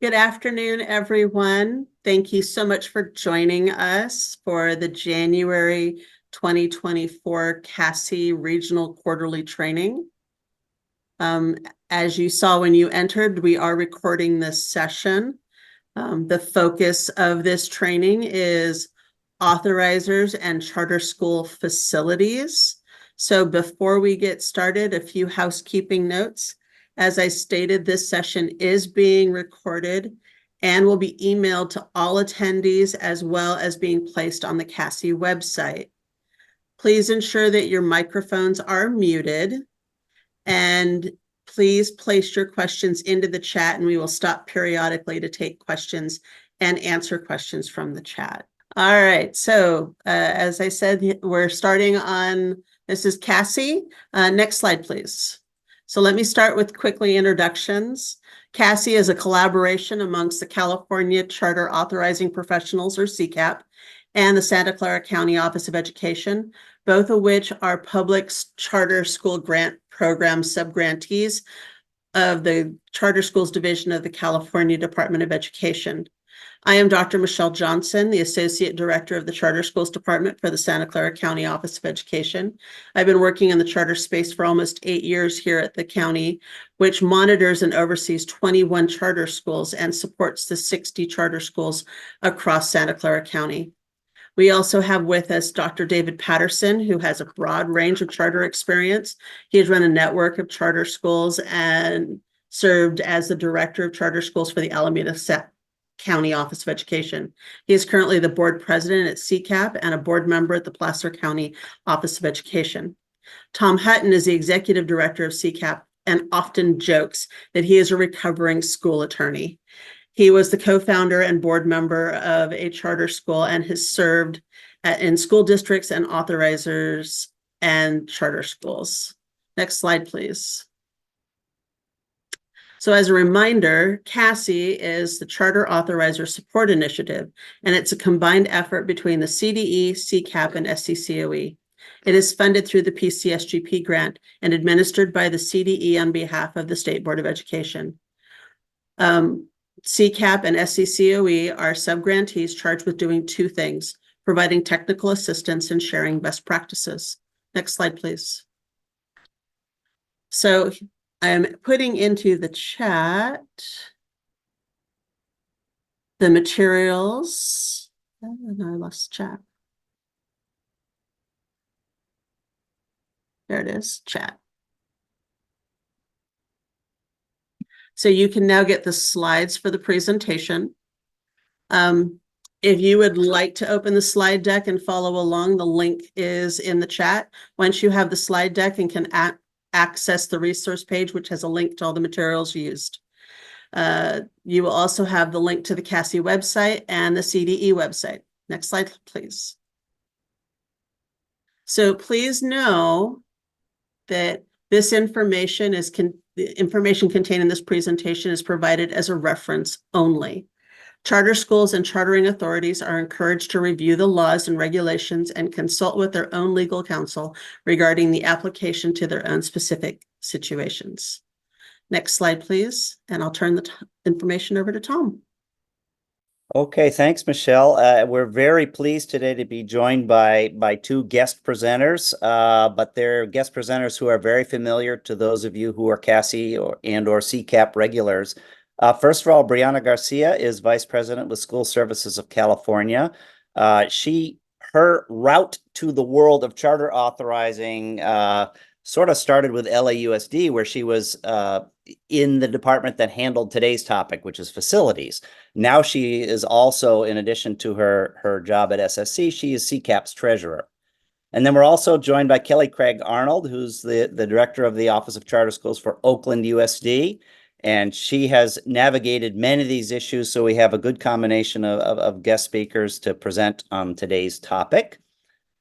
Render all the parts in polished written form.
Good afternoon, everyone. Thank you so much for joining us for the January 2024 CASI Regional Quarterly Training. Um, as you saw when you entered, we are recording this session. The focus of this training is authorizers and charter school facilities. So before we get started, a few housekeeping notes. As I stated, this session is being recorded and will be emailed to all attendees as well as being placed on the CASI website. Please ensure that your microphones are muted and please place your questions into the chat and we will stop periodically to take questions and answer questions from the chat. All right, so as I said, we're starting on, this is CASI. Next slide, please. So let me start with quickly introductions. CASI is a collaboration amongst the California Charter Authorizing Professionals, or CCAP, and the Santa Clara County Office of Education, both of which are public charter school grant program subgrantees of the Charter Schools Division of the California Department of Education. I am Dr. Michelle Johnson, the Associate Director of the Charter Schools Department for the Santa Clara County Office of Education. I've been working in the charter space for almost 8 years here at the county, which monitors and oversees 21 charter schools and supports the 60 charter schools across Santa Clara County. We also have with us Dr. David Patterson, who has a broad range of charter experience. He has run a network of charter schools and served as the Director of Charter Schools for the Alameda County Office of Education. He is currently the board president at CCAP and a board member at the Placer County Office of Education. Tom Hutton is the executive director of CCAP and often jokes that he is a recovering school attorney. He was the co-founder and board member of a charter school and has served in school districts and authorizers and charter schools. Next slide, please. So as a reminder, CASI is the Charter Authorizer Support Initiative, and it's a combined effort between the CDE, CCAP, and SCCOE. It is funded through the PCSGP grant and administered by the CDE on behalf of the State Board of Education. CCAP and SCCOE are subgrantees charged with doing two things: providing technical assistance and sharing best practices. Next slide, please. So I'm putting into the chat the materials. Oh, no, I lost chat. There it is, chat. So you can now get the slides for the presentation. If you would like to open the slide deck and follow along, the link is in the chat. Once you have the slide deck and can access the resource page, which has a link to all the materials used. You will also have the link to the CASI website and the CDE website. Next slide, please. So please know that this information is the information contained in this presentation is provided as a reference only. Charter schools and chartering authorities are encouraged to review the laws and regulations and consult with their own legal counsel regarding the application to their own specific situations. Next slide, please. And I'll turn the information over to Tom. Okay, thanks, Michelle. We're very pleased today to be joined by two guest presenters, but they're guest presenters who are very familiar to those of you who are CASI or CCAP regulars. First of all, Brianna Garcia is Vice President with School Services of California. Her route to the world of charter authorizing sort of started with LAUSD, where she was in the department that handled today's topic, which is facilities. Now she is also, in addition to her job at SSC, she is CCAP's treasurer. And then we're also joined by Kelly Craig Arnold, who's the director of the Office of Charter Schools for Oakland USD. And she has navigated many of these issues, so we have a good combination of guest speakers to present on today's topic.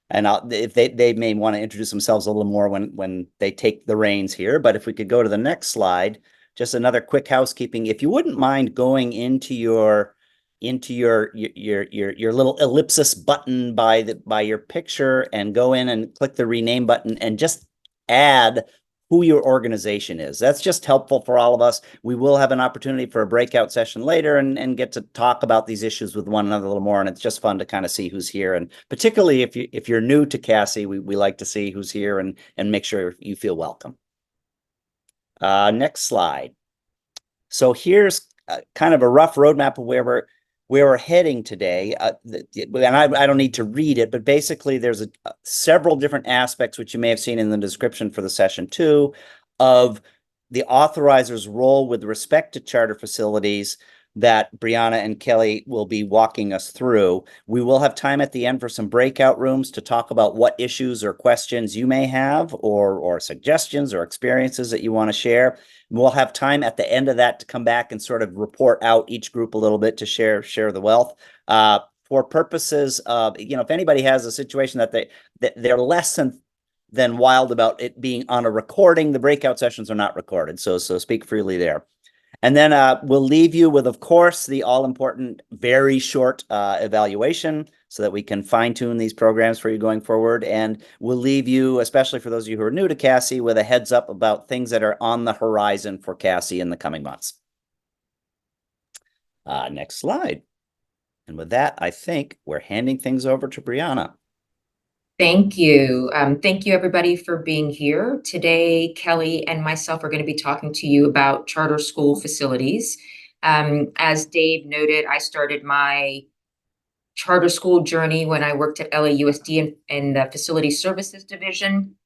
And if they may want to introduce themselves a little more when they take the reins here. But if we could go to the next slide, just another quick housekeeping. If you wouldn't mind going into your little ellipsis button by your picture and go in and click the rename button and just add who your organization is. That's just helpful for all of us. We will have an opportunity for a breakout session later and get to talk about these issues with one another a little more. And it's just fun to kind of see who's here. And particularly if you're new to CASI, we like to see who's here and make sure you feel welcome. Next slide. So here's kind of a rough roadmap of where we're heading today. And I don't need to read it, but basically there's several different aspects, which you may have seen in the description for the session too, of the authoriser's role with respect to charter facilities that Brianna and Kelly will be walking us through. We will have time at the end for some breakout rooms to talk about what issues or questions you may have, or suggestions or experiences that you want to share. We'll have time at the end of that to come back and sort of report out each group a little bit to share the wealth. For purposes of, if anybody has a situation that they're less than wild about it being on a recording, the breakout sessions are not recorded. So speak freely there. And then we'll leave you with, of course, the all-important, very short evaluation so that we can fine-tune these programs for you going forward. And we'll leave you, especially for those of you who are new to CASI, with a heads up about things that are on the horizon for CASI in the coming months. Next slide. And with that, I think we're handing things over to Brianna. Thank you. Thank you, everybody, for being here. Today, Kelly and myself are going to be talking to you about charter school facilities. As Dave noted, I started my charter school journey when I worked at LAUSD in the Facility Services Division,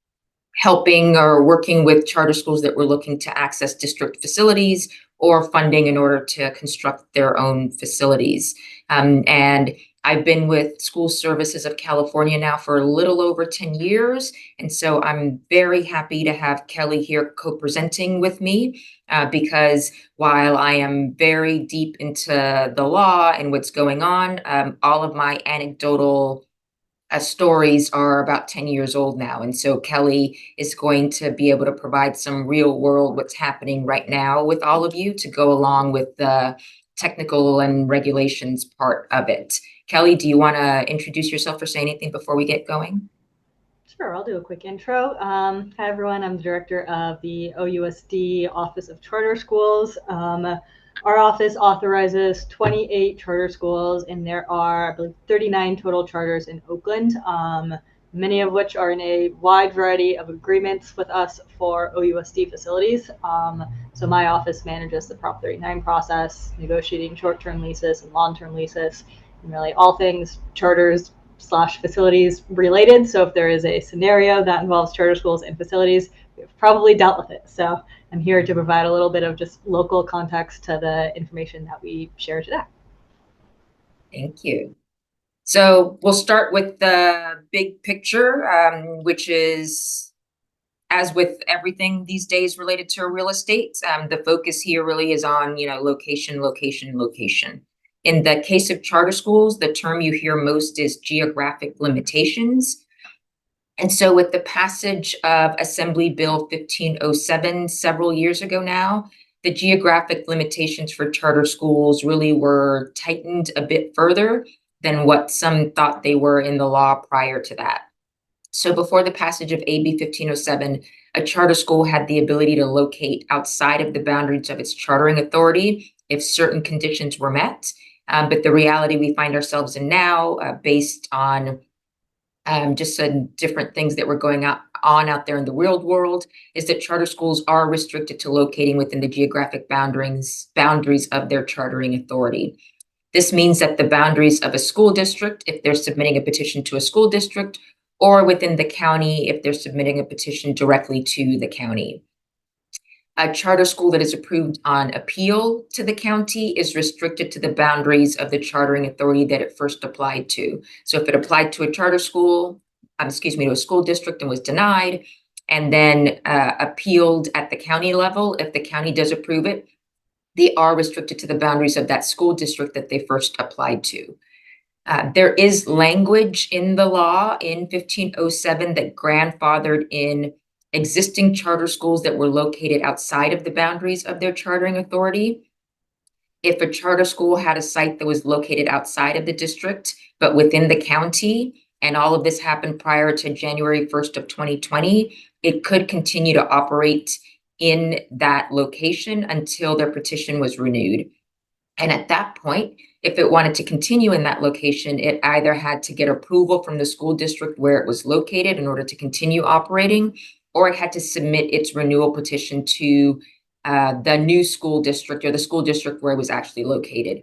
helping or working with charter schools that were looking to access district facilities or funding in order to construct their own facilities. And I've been with School Services of California now for a little over 10 years. And so I'm very happy to have Kelly here co-presenting with me because while I am very deep into the law and what's going on, all of my anecdotal stories are about 10 years old now. And so Kelly is going to be able to provide some real world what's happening right now with all of you to go along with the technical and regulations part of it. Kelly, do you want to introduce yourself or say anything before we get going? Sure, I'll do a quick intro. Hi, everyone. I'm the director of the OUSD Office of Charter Schools. Our office authorizes 28 charter schools, and there are, I believe, 39 total charters in Oakland, many of which are in a wide variety of agreements with us for OUSD facilities. So my office manages the Prop 39 process, negotiating short-term leases and long-term leases, and really all things charters / facilities related. So if there is a scenario that involves charter schools and facilities, we've probably dealt with it. So I'm here to provide a little bit of just local context to the information that we share today. Thank you. So we'll start with the big picture, which is, as with everything these days related to real estate, the focus here really is on, location, location, location. In the case of charter schools, the term you hear most is geographic limitations. And so with the passage of Assembly Bill 1507 several years ago now, the geographic limitations for charter schools really were tightened a bit further than what some thought they were in the law prior to that. So before the passage of AB 1507, a charter school had the ability to locate outside of the boundaries of its chartering authority if certain conditions were met. But the reality we find ourselves in now, based on just some different things that were going on out there in the real world, is that charter schools are restricted to locating within the geographic boundaries of their chartering authority. This means that the boundaries of a school district, if they're submitting a petition to a school district, or within the county, if they're submitting a petition directly to the county. A charter school that is approved on appeal to the county is restricted to the boundaries of the chartering authority that it first applied to. So if it applied to a charter school, to a school district and was denied, and then appealed at the county level, if the county does approve it, they are restricted to the boundaries of that school district that they first applied to. There is language in the law in 1507 that grandfathered in existing charter schools that were located outside of the boundaries of their chartering authority. If a charter school had a site that was located outside of the district, but within the county, and all of this happened prior to January 1st of 2020, it could continue to operate in that location until their petition was renewed. And at that point, if it wanted to continue in that location, it either had to get approval from the school district where it was located in order to continue operating, or it had to submit its renewal petition to the new school district or the school district where it was actually located.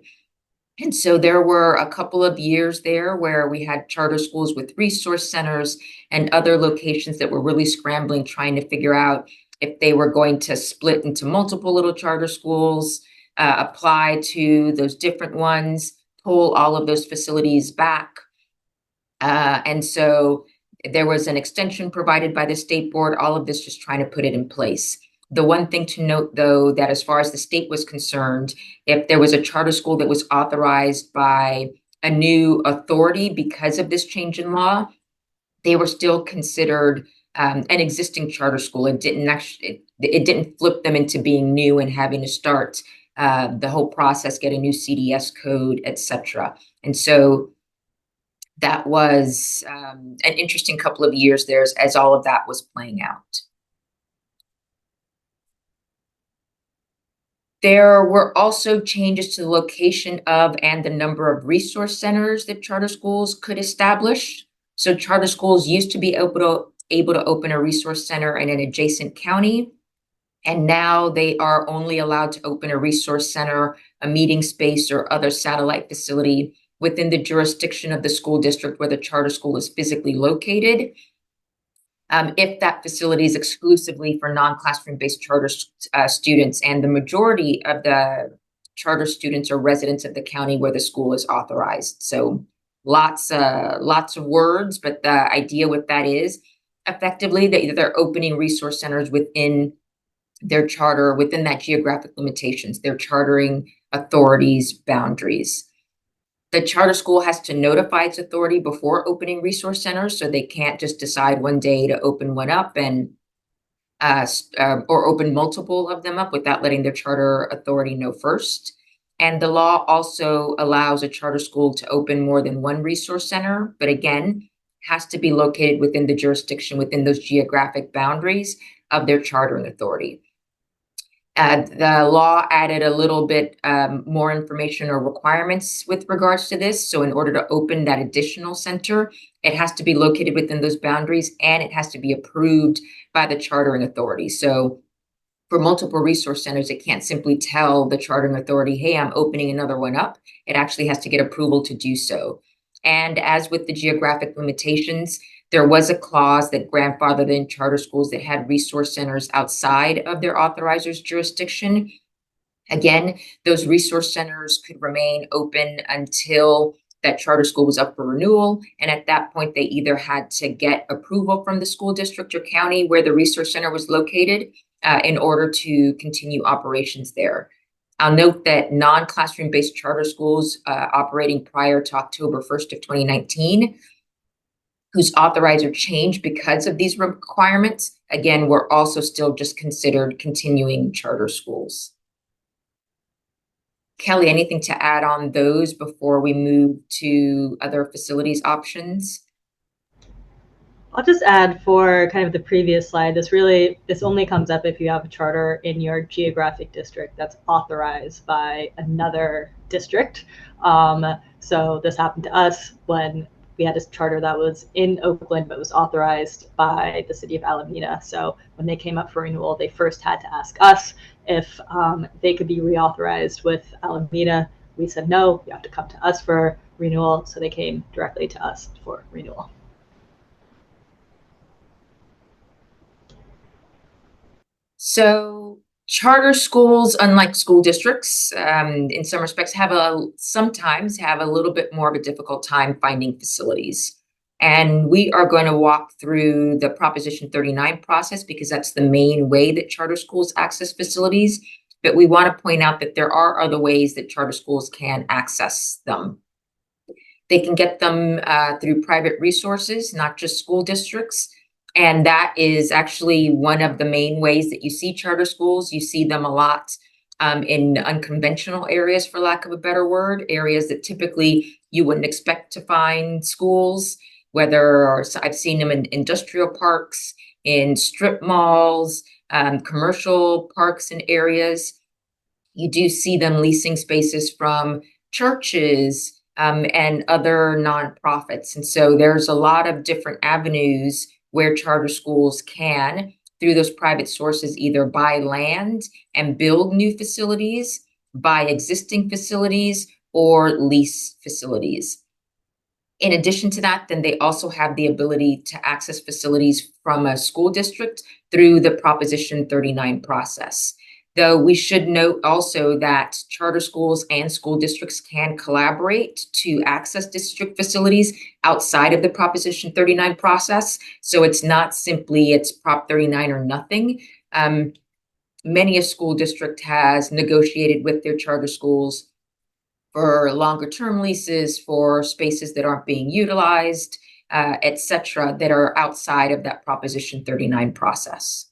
And so there were a couple of years there where we had charter schools with resource centers and other locations that were really scrambling, trying to figure out if they were going to split into multiple little charter schools, apply to those different ones, pull all of those facilities back. And so there was an extension provided by the state board, all of this just trying to put it in place. The one thing to note, though, that as far as the state was concerned, if there was a charter school that was authorized by a new authority because of this change in law, they were still considered an existing charter school. It didn't flip them into being new and having to start the whole process, get a new CDS code, etc. And so that was an interesting couple of years there as all of that was playing out. There were also changes to the location of and the number of resource centers that charter schools could establish. So charter schools used to be able to open a resource center in an adjacent county, and now they are only allowed to open a resource center, a meeting space, or other satellite facility within the jurisdiction of the school district where the charter school is physically located. If that facility is exclusively for non-classroom based charter students, and the majority of the charter students are residents of the county where the school is authorized. So lots of words, but the idea with that is effectively that they're opening resource centers within their charter, within that geographic limitations, their chartering authorities' boundaries. The charter school has to notify its authority before opening resource centers, so they can't just decide one day to open one up and or open multiple of them up without letting their charter authority know first. And the law also allows a charter school to open more than one resource center, but again, has to be located within the jurisdiction, within those geographic boundaries of their chartering authority. The law added a little bit more information or requirements with regards to this. So in order to open that additional center, it has to be located within those boundaries, and it has to be approved by the chartering authority. So for multiple resource centers, it can't simply tell the chartering authority, hey, I'm opening another one up. It actually has to get approval to do so. And as with the geographic limitations, there was a clause that grandfathered in charter schools that had resource centers outside of their authorizer's jurisdiction. Again, those resource centers could remain open until that charter school was up for renewal. And at that point, they either had to get approval from the school district or county where the resource center was located in order to continue operations there. I'll note that non-classroom based charter schools operating prior to October 1st of 2019, whose authorizer changed because of these requirements, again, were also still just considered continuing charter schools. Kelly, anything to add on those before we move to other facilities options? I'll just add for kind of the previous slide, this only comes up if you have a charter in your geographic district that's authorized by another district. So this happened to us when we had a charter that was in Oakland, but was authorized by the city of Alameda. So when they came up for renewal, they first had to ask us if they could be reauthorized with Alameda. We said, no, you have to come to us for renewal. So they came directly to us for renewal. So charter schools, unlike school districts, in some respects sometimes have a little bit more of a difficult time finding facilities. And we are going to walk through the Proposition 39 process because that's the main way that charter schools access facilities. But we want to point out that there are other ways that charter schools can access them. They can get them through private resources, not just school districts. And that is actually one of the main ways that you see charter schools. You see them a lot in unconventional areas, for lack of a better word, areas that typically you wouldn't expect to find schools. whether I've seen them in industrial parks, in strip malls, commercial parks and areas. You do see them leasing spaces from churches and other nonprofits. And so there's a lot of different avenues where charter schools can, through those private sources, either buy land and build new facilities, buy existing facilities, or lease facilities. In addition to that, then they also have the ability to access facilities from a school district through the Proposition 39 process. Though we should note also that charter schools and school districts can collaborate to access district facilities outside of the Proposition 39 process. So it's not simply it's Prop 39 or nothing. Many a school district has negotiated with their charter schools for longer term leases, for spaces that aren't being utilized, et cetera, that are outside of that Proposition 39 process.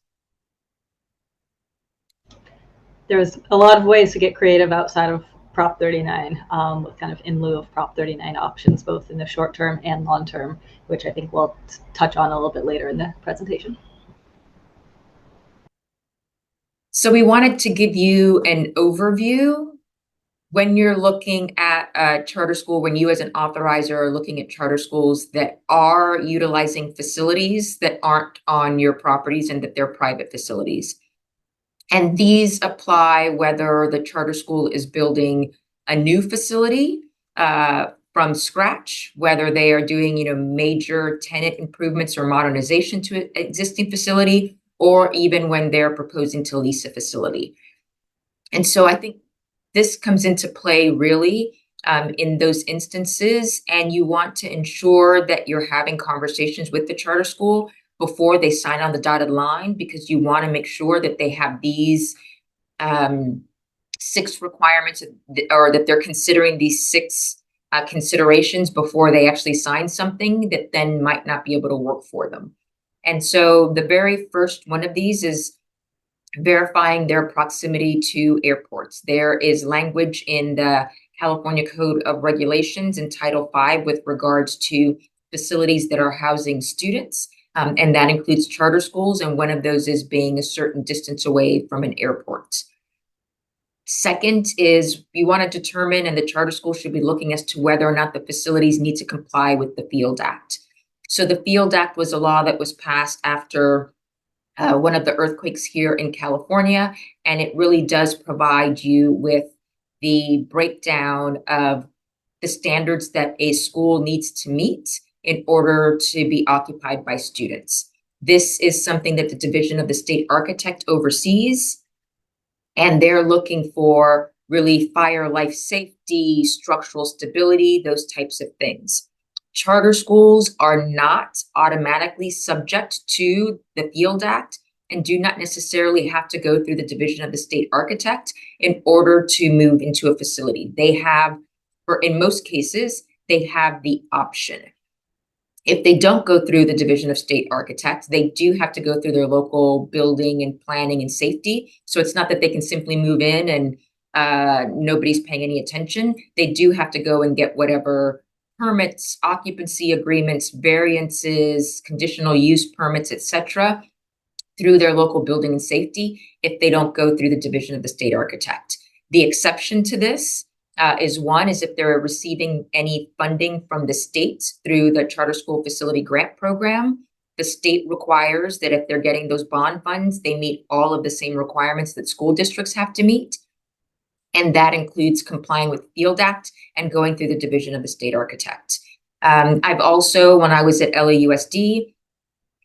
There's a lot of ways to get creative outside of Prop 39, with kind of in lieu of Prop 39 options, both in the short term and long term, which I think we'll touch on a little bit later in the presentation. So we wanted to give you an overview when you're looking at a charter school, when you as an authorizer are looking at charter schools that are utilizing facilities that aren't on your properties and that they're private facilities. And these apply whether the charter school is building a new facility from scratch, whether they are doing, major tenant improvements or modernization to an existing facility, or even when they're proposing to lease a facility. And so I think this comes into play really in those instances, and you want to ensure that you're having conversations with the charter school before they sign on the dotted line, because you want to make sure that they have these 6 requirements, or that they're considering these 6 considerations before they actually sign something that then might not be able to work for them. And so the very first one of these is verifying their proximity to airports. There is language in the California Code of Regulations in Title V with regards to facilities that are housing students. And that includes charter schools, and one of those is being a certain distance away from an airport. Second is you want to determine, and the charter school should be looking as to whether or not the facilities need to comply with the FIELD Act. So the FIELD Act was a law that was passed after one of the earthquakes here in California, and it really does provide you with the breakdown of the standards that a school needs to meet in order to be occupied by students. This is something that the Division of the State Architect oversees, and they're looking for really fire, life safety, structural stability, those types of things. Charter schools are not automatically subject to the FIELD Act and do not necessarily have to go through the Division of the State Architect in order to move into a facility. They have, or in most cases, they have the option. If they don't go through the Division of State Architect, they do have to go through their local building and planning and safety. So it's not that they can simply move in and nobody's paying any attention. They do have to go and get whatever permits, occupancy agreements, variances, conditional use permits, etc., through their local building and safety if they don't go through the Division of the State Architect. The exception to this is if they're receiving any funding from the state through the Charter School Facility Grant Program. The state requires that if they're getting those bond funds, they meet all of the same requirements that school districts have to meet. And that includes complying with FIELD Act and going through the Division of the State Architect. I've also, when I was at LAUSD,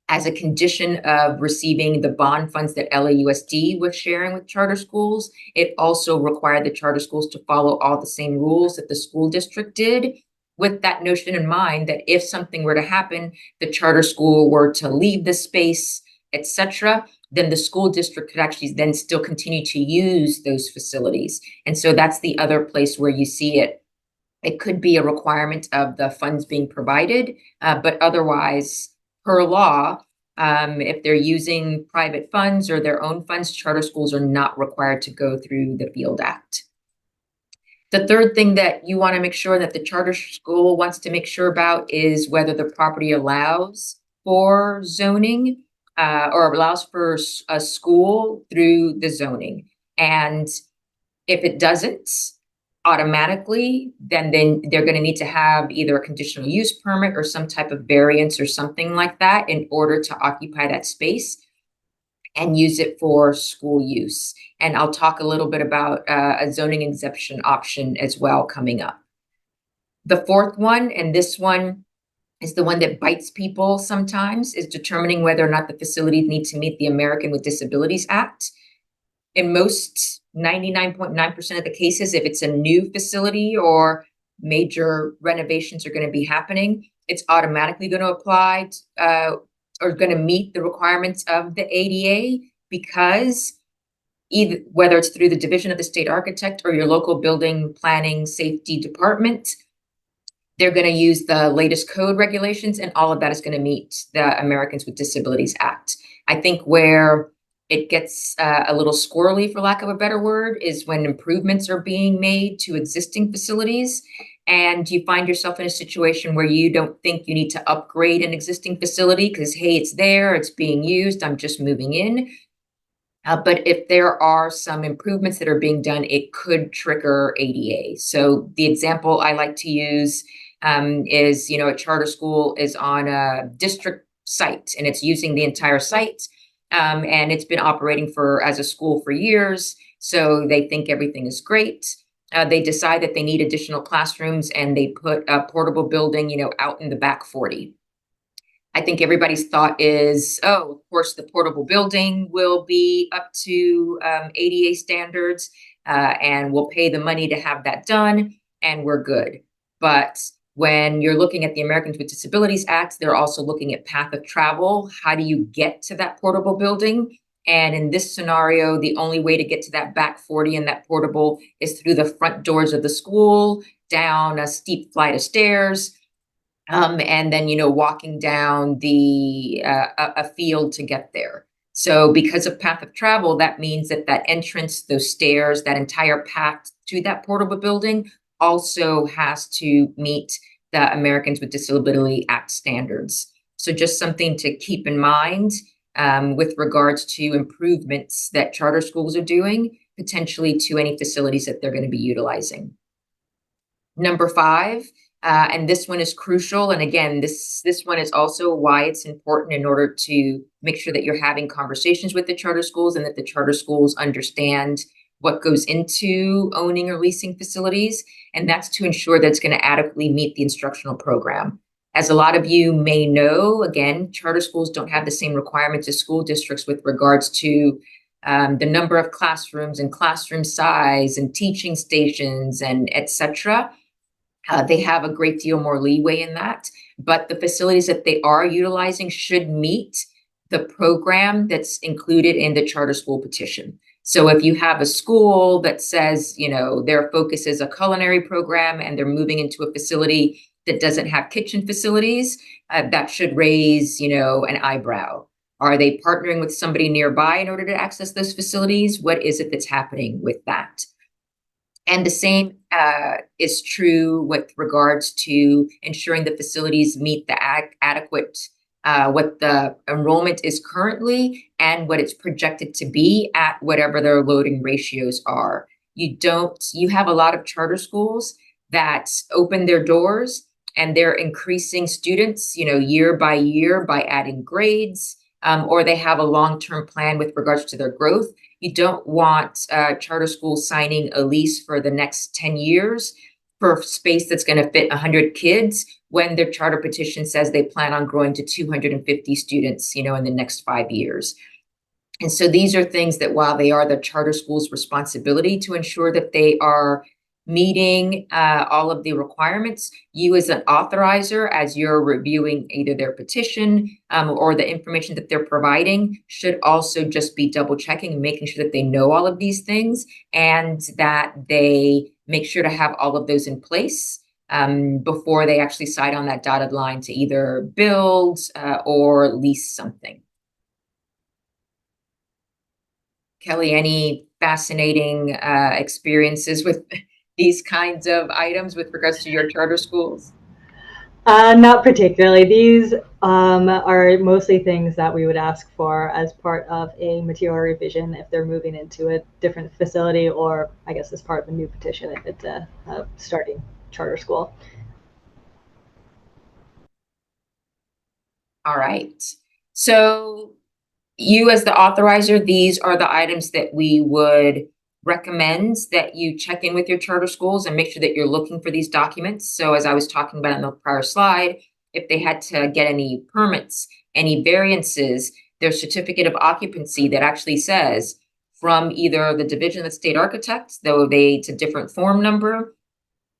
as a condition of receiving the bond funds that LAUSD was sharing with charter schools, it also required the charter schools to follow all the same rules that the school district did, with that notion in mind that if something were to happen, the charter school were to leave the space, etc., then the school district could actually then still continue to use those facilities. And so that's the other place where you see it. It could be a requirement of the funds being provided, but otherwise, per law, if they're using private funds or their own funds, charter schools are not required to go through the FIELD Act. The third thing that you want to make sure that the charter school wants to make sure about is whether the property allows for zoning or allows for a school through the zoning. And if it doesn't automatically, then they're going to need to have either a conditional use permit or some type of variance or something like that in order to occupy that space and use it for school use. And I'll talk a little bit about a zoning exemption option as well coming up. The fourth one, and this one is the one that bites people sometimes, is determining whether or not the facilities need to meet the American with Disabilities Act. In most 99.9% of the cases, if it's a new facility or major renovations are going to be happening, it's automatically going to apply or going to meet the requirements of the ADA, because either whether it's through the division of the state architect or your local building planning safety department, they're going to use the latest code regulations, and all of that is going to meet the Americans with Disabilities Act. I think where it gets a little squirrely, for lack of a better word, is when improvements are being made to existing facilities and you find yourself in a situation where you don't think you need to upgrade an existing facility because, hey, it's there, it's being used, I'm just moving in. But if there are some improvements that are being done, it could trigger ADA. So the example I like to use is, a charter school is on a district site and it's using the entire site. And it's been operating as a school for years. So they think everything is great. They decide that they need additional classrooms and they put a portable building, out in the back 40. I think everybody's thought is, oh, of course, the portable building will be up to ADA standards and we'll pay the money to have that done and we're good. But when you're looking at the Americans with Disabilities Act, they're also looking at path of travel. How do you get to that portable building? And in this scenario, the only way to get to that back 40 and that portable is through the front doors of the school, down a steep flight of stairs, and then, walking down a field to get there. So because of path of travel, that means that entrance, those stairs, that entire path to that portable building also has to meet the Americans with Disabilities Act standards. So just something to keep in mind with regards to improvements that charter schools are doing, potentially to any facilities that they're going to be utilizing. Number 5, and this one is crucial. And again, this one is also why it's important in order to make sure that you're having conversations with the charter schools and that the charter schools understand what goes into owning or leasing facilities. And that's to ensure that it's going to adequately meet the instructional program. As a lot of you may know, again, charter schools don't have the same requirements as school districts with regards to the number of classrooms and classroom size and teaching stations and etc. They have a great deal more leeway in that, but the facilities that they are utilizing should meet the program that's included in the charter school petition. So if you have a school that says, their focus is a culinary program and they're moving into a facility that doesn't have kitchen facilities, that should raise, an eyebrow. Are they partnering with somebody nearby in order to access those facilities? What is it that's happening with that? And the same is true with regards to ensuring the facilities meet the adequate, what the enrollment is currently and what it's projected to be at whatever their loading ratios are. You have a lot of charter schools that open their doors and they're increasing students, year by year by adding grades, or they have a long-term plan with regards to their growth. You don't want charter schools signing a lease for the next 10 years for space that's going to fit 100 kids when their charter petition says they plan on growing to 250 students, in the next 5 years. And so these are things that, while they are the charter school's responsibility to ensure that they are meeting all of the requirements, you as an authorizer, as you're reviewing either their petition or the information that they're providing, should also just be double checking and making sure that they know all of these things and that they make sure to have all of those in place before they actually sign on that dotted line to either build or lease something. Kelly, any fascinating experiences with these kinds of items with regards to your charter schools? Not particularly. These are mostly things that we would ask for as part of a material revision if they're moving into a different facility, or I guess as part of a new petition if it's a starting charter school. All right. So you as the authorizer, these are the items that we would recommend that you check in with your charter schools and make sure that you're looking for these documents. So as I was talking about in the prior slide, if they had to get any permits, any variances, their certificate of occupancy that actually says from either the Division of State Architects, though it's a different form number,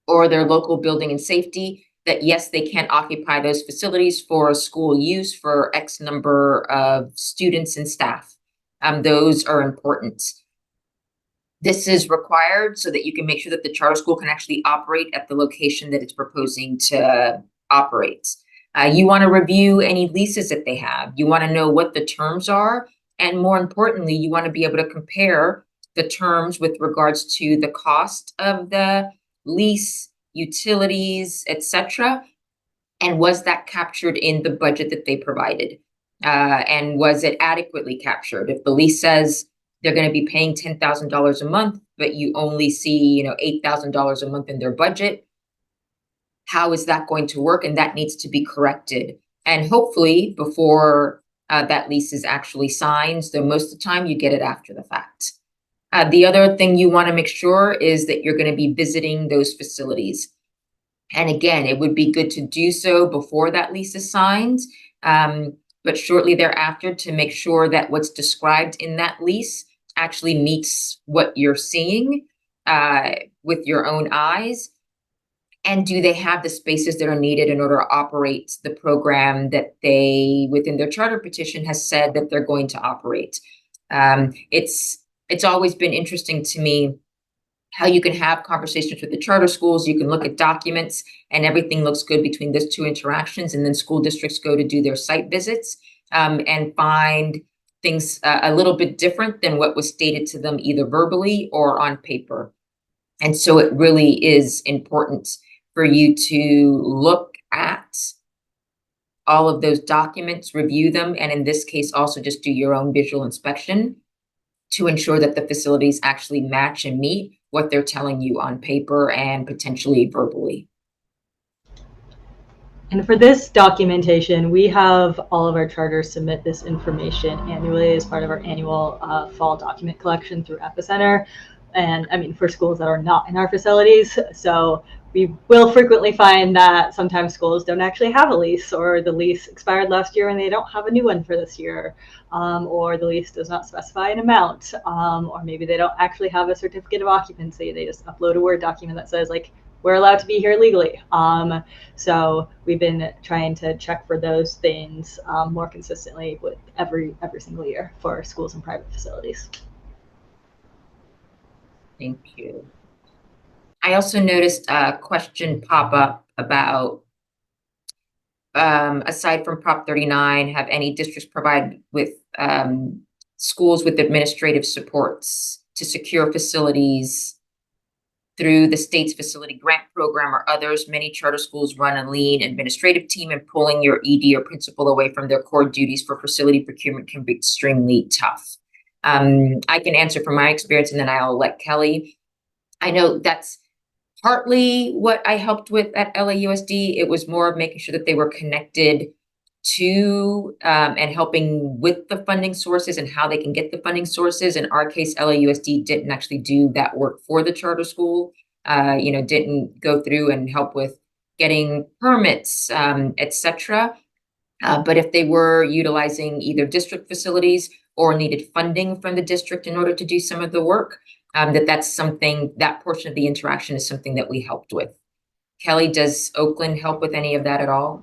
or their local building and safety, that yes, they can occupy those facilities for school use for X number of students and staff. Those are important. This is required so that you can make sure that the charter school can actually operate at the location that it's proposing to operate. You want to review any leases that they have. You want to know what the terms are. And more importantly, you want to be able to compare the terms with regards to the cost of the lease, utilities, etc. And was that captured in the budget that they provided? And was it adequately captured? If the lease says they're going to be paying $10,000 a month, but you only see, $8,000 a month in their budget, how is that going to work? And that needs to be corrected. And hopefully before that lease is actually signed, though most of the time you get it after the fact. The other thing you want to make sure is that you're going to be visiting those facilities. And again, it would be good to do so before that lease is signed, but shortly thereafter to make sure that what's described in that lease actually meets what you're seeing with your own eyes. And do they have the spaces that are needed in order to operate the program that they, within their charter petition, has said that they're going to operate? It's always been interesting to me how you can have conversations with the charter schools. You can look at documents and everything looks good between those two interactions. And then school districts go to do their site visits and find things a little bit different than what was stated to them either verbally or on paper. And so it really is important for you to look at all of those documents, review them, and in this case, also just do your own visual inspection to ensure that the facilities actually match and meet what they're telling you on paper and potentially verbally. And for this documentation, we have all of our charters submit this information annually as part of our annual fall document collection through Epicenter. And I mean, for schools that are not in our facilities. So we will frequently find that sometimes schools don't actually have a lease, or the lease expired last year and they don't have a new one for this year, or the lease does not specify an amount, or maybe they don't actually have a certificate of occupancy. They just upload a Word document that says like, we're allowed to be here legally. So we've been trying to check for those things more consistently with every single year for schools and private facilities. Thank you. I also noticed a question pop up about, aside from Prop 39, have any districts provide with schools with administrative supports to secure facilities through the state's facility grant program or others? Many charter schools run a lean administrative team, and pulling your ED or principal away from their core duties for facility procurement can be extremely tough. I can answer from my experience, and then I'll let Kelly. I know that's partly what I helped with at LAUSD. It was more of making sure that they were connected to and helping with the funding sources and how they can get the funding sources. In our case, LAUSD didn't actually do that work for the charter school, didn't go through and help with getting permits, etc. But if they were utilizing either district facilities or needed funding from the district in order to do some of the work, that's something, that portion of the interaction is something that we helped with. Kelly, does Oakland help with any of that at all?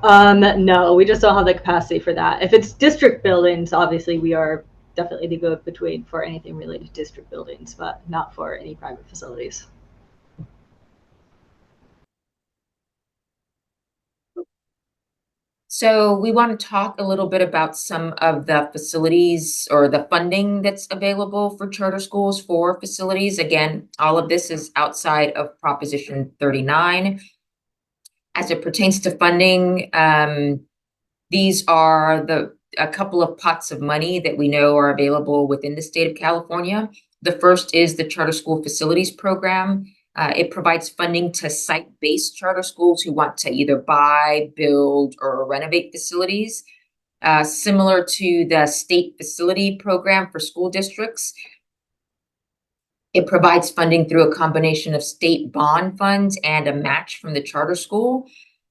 No, we just don't have the capacity for that. If it's district buildings, obviously we are definitely the go-between for anything related to district buildings, but not for any private facilities. So we want to talk a little bit about some of the facilities or the funding that's available for charter schools for facilities. Again, all of this is outside of Proposition 39. As it pertains to funding, these are a couple of pots of money that we know are available within the state of California. The first is the Charter School Facilities Program. It provides funding to site-based charter schools who want to either buy, build, or renovate facilities. Similar to the State Facility Program for school districts, it provides funding through a combination of state bond funds and a match from the charter school.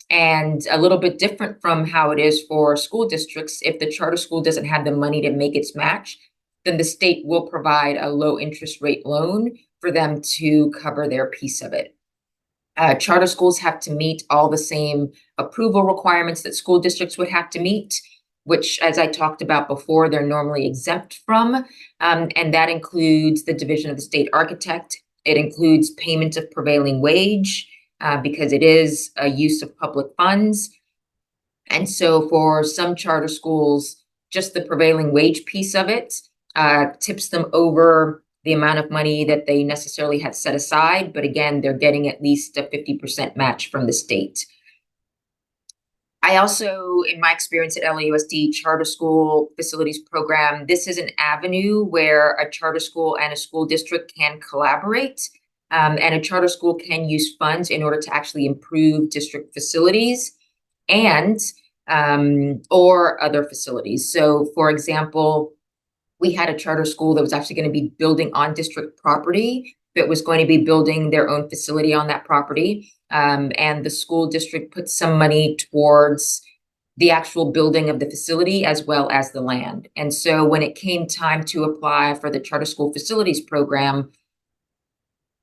And a little bit different from how it is for school districts. If the charter school doesn't have the money to make its match, then the state will provide a low interest rate loan for them to cover their piece of it. Charter schools have to meet all the same approval requirements that school districts would have to meet, which, as I talked about before, they're normally exempt from. And that includes the division of the state architect. It includes payment of prevailing wage, because it is a use of public funds. And so for some charter schools, just the prevailing wage piece of it tips them over the amount of money that they necessarily had set aside. But again, they're getting at least a 50% match from the state. I also, in my experience at LAUSD Charter School Facilities Program, this is an avenue where a charter school and a school district can collaborate. And a charter school can use funds in order to actually improve district facilities and or other facilities. So, for example, we had a charter school that was actually going to be building on district property, that was going to be building their own facility on that property. And the school district put some money towards the actual building of the facility as well as the land. And so when it came time to apply for the Charter School Facilities Program,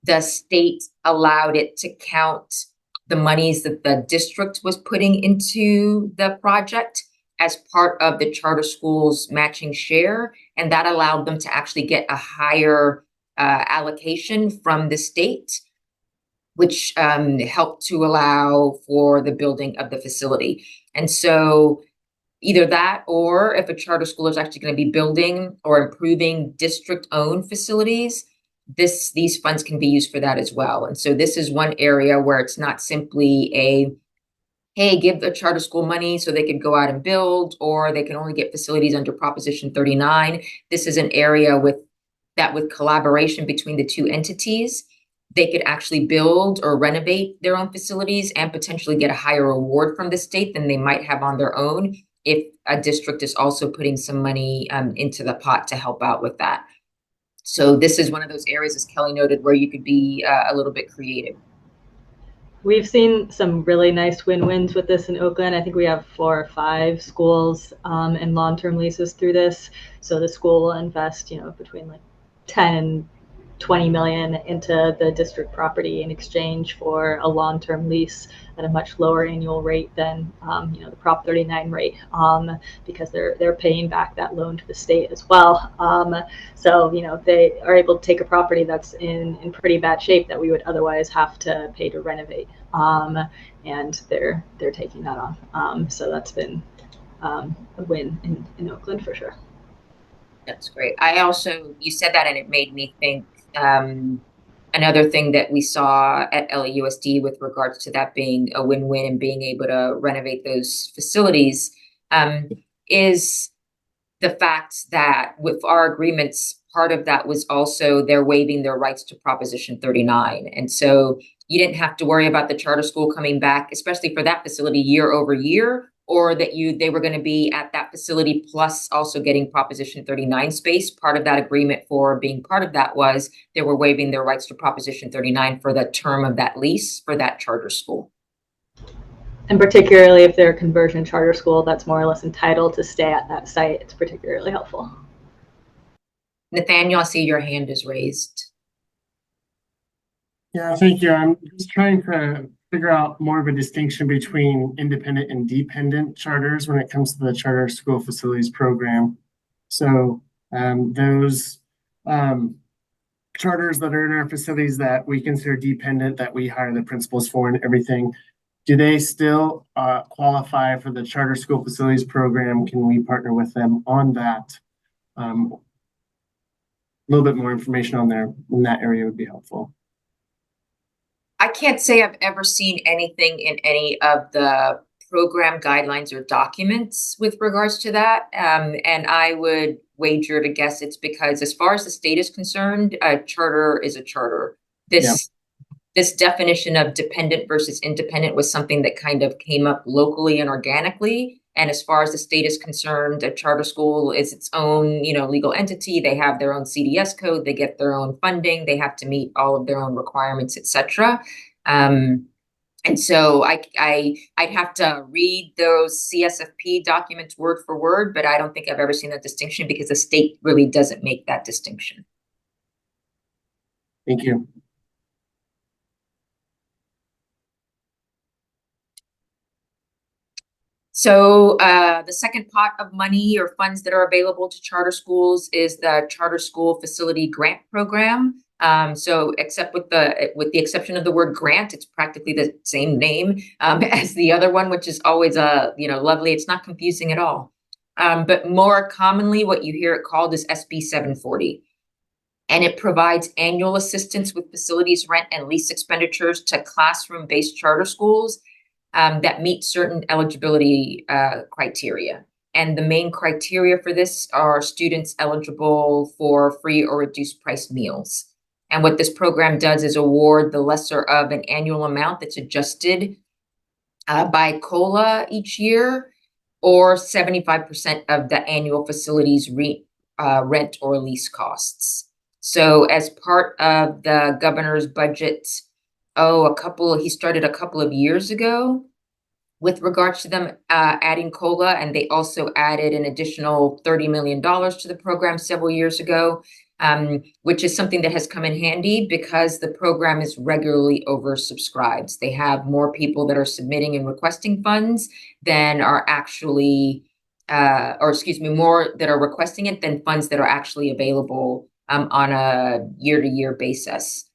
the state allowed it to count the monies that the district was putting into the project as part of the charter school's matching share. And that allowed them to actually get a higher allocation from the state, which helped to allow for the building of the facility. And so either that, or if a charter school is actually going to be building or improving district-owned facilities, these funds can be used for that as well. And so this is one area where it's not simply a, hey, give the charter school money so they could go out and build, or they can only get facilities under Proposition 39. This is an area with collaboration between the two entities, they could actually build or renovate their own facilities and potentially get a higher award from the state than they might have on their own if a district is also putting some money into the pot to help out with that. So this is one of those areas, as Kelly noted, where you could be a little bit creative. We've seen some really nice win-wins with this in Oakland. I think we have 4 or 5 schools and long-term leases through this. So the school will invest, between like 10 and 20 million into the district property in exchange for a long-term lease at a much lower annual rate than the Prop 39 rate, because they're paying back that loan to the state as well. So they are able to take a property that's in pretty bad shape that we would otherwise have to pay to renovate, and they're taking that on. So that's been a win in Oakland for sure. That's great. You said that and it made me think, another thing that we saw at LAUSD with regards to that being a win-win and being able to renovate those facilities is the fact that with our agreements, part of that was also they're waiving their rights to Proposition 39. And so you didn't have to worry about the charter school coming back, especially for that facility, year over year, or that they were going to be at that facility plus also getting Proposition 39 space. Part of that agreement for being part of that was they were waiving their rights to Proposition 39 for the term of that lease for that charter school. And particularly if they're a conversion charter school that's more or less entitled to stay at that site, it's particularly helpful. Nathaniel, I see your hand is raised. Yeah, thank you. I'm just trying to figure out more of a distinction between independent and dependent charters when it comes to the Charter School Facilities Program. So those charters that are in our facilities that we consider dependent, that we hire the principals for and everything, do they still qualify for the charter school facilities program? Can we partner with them on that? A little bit more information on there in that area would be helpful. I can't say I've ever seen anything in any of the program guidelines or documents with regards to that. And I would wager to guess it's because as far as the state is concerned, a charter is a charter. This definition of dependent versus independent was something that kind of came up locally and organically. And as far as the state is concerned, a charter school is its own, legal entity. They have their own CDS code. They get their own funding. They have to meet all of their own requirements, etc. And so I'd have to read those CSFP documents word for word, but I don't think I've ever seen that distinction because the state really doesn't make that distinction. Thank you. So the second pot of money or funds that are available to charter schools is the Charter School Facility Grant Program. So except with the exception of the word grant, it's practically the same name as the other one, which is always lovely. It's not confusing at all. But more commonly, what you hear it called is SB 740. And it provides annual assistance with facilities rent and lease expenditures to classroom-based charter schools that meet certain eligibility criteria. And the main criteria for this are students eligible for free or reduced price meals. And what this program does is award the lesser of an annual amount that's adjusted by COLA each year, or 75% of the annual facilities rent or lease costs. So as part of the governor's budget, he started a couple of years ago with regards to them adding COLA, and they also added an additional $30 million to the program several years ago, which is something that has come in handy because the program is regularly oversubscribed. They have more people that are submitting and requesting funds than are actually, more that are requesting it than funds that are actually available on a year-to-year basis.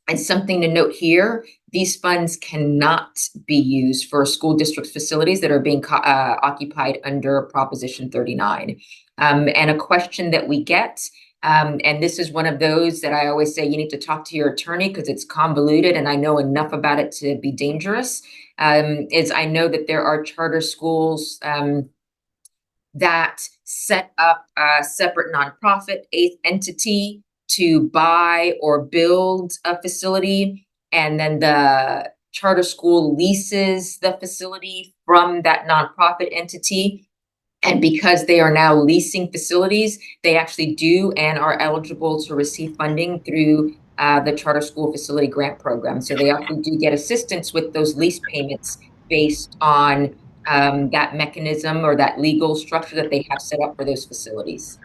And something to note here, these funds cannot be used for school district facilities that are being occupied under Proposition 39. And a question that we get, and this is one of those that I always say you need to talk to your attorney because it's convoluted and I know enough about it to be dangerous, is I know that there are charter schools that set up a separate nonprofit entity to buy or build a facility, and then the charter school leases the facility from that nonprofit entity. And because they are now leasing facilities, they actually do and are eligible to receive funding through the Charter School Facility Grant Program. So they actually do get assistance with those lease payments based on that mechanism or that legal structure that they have set up for those facilities.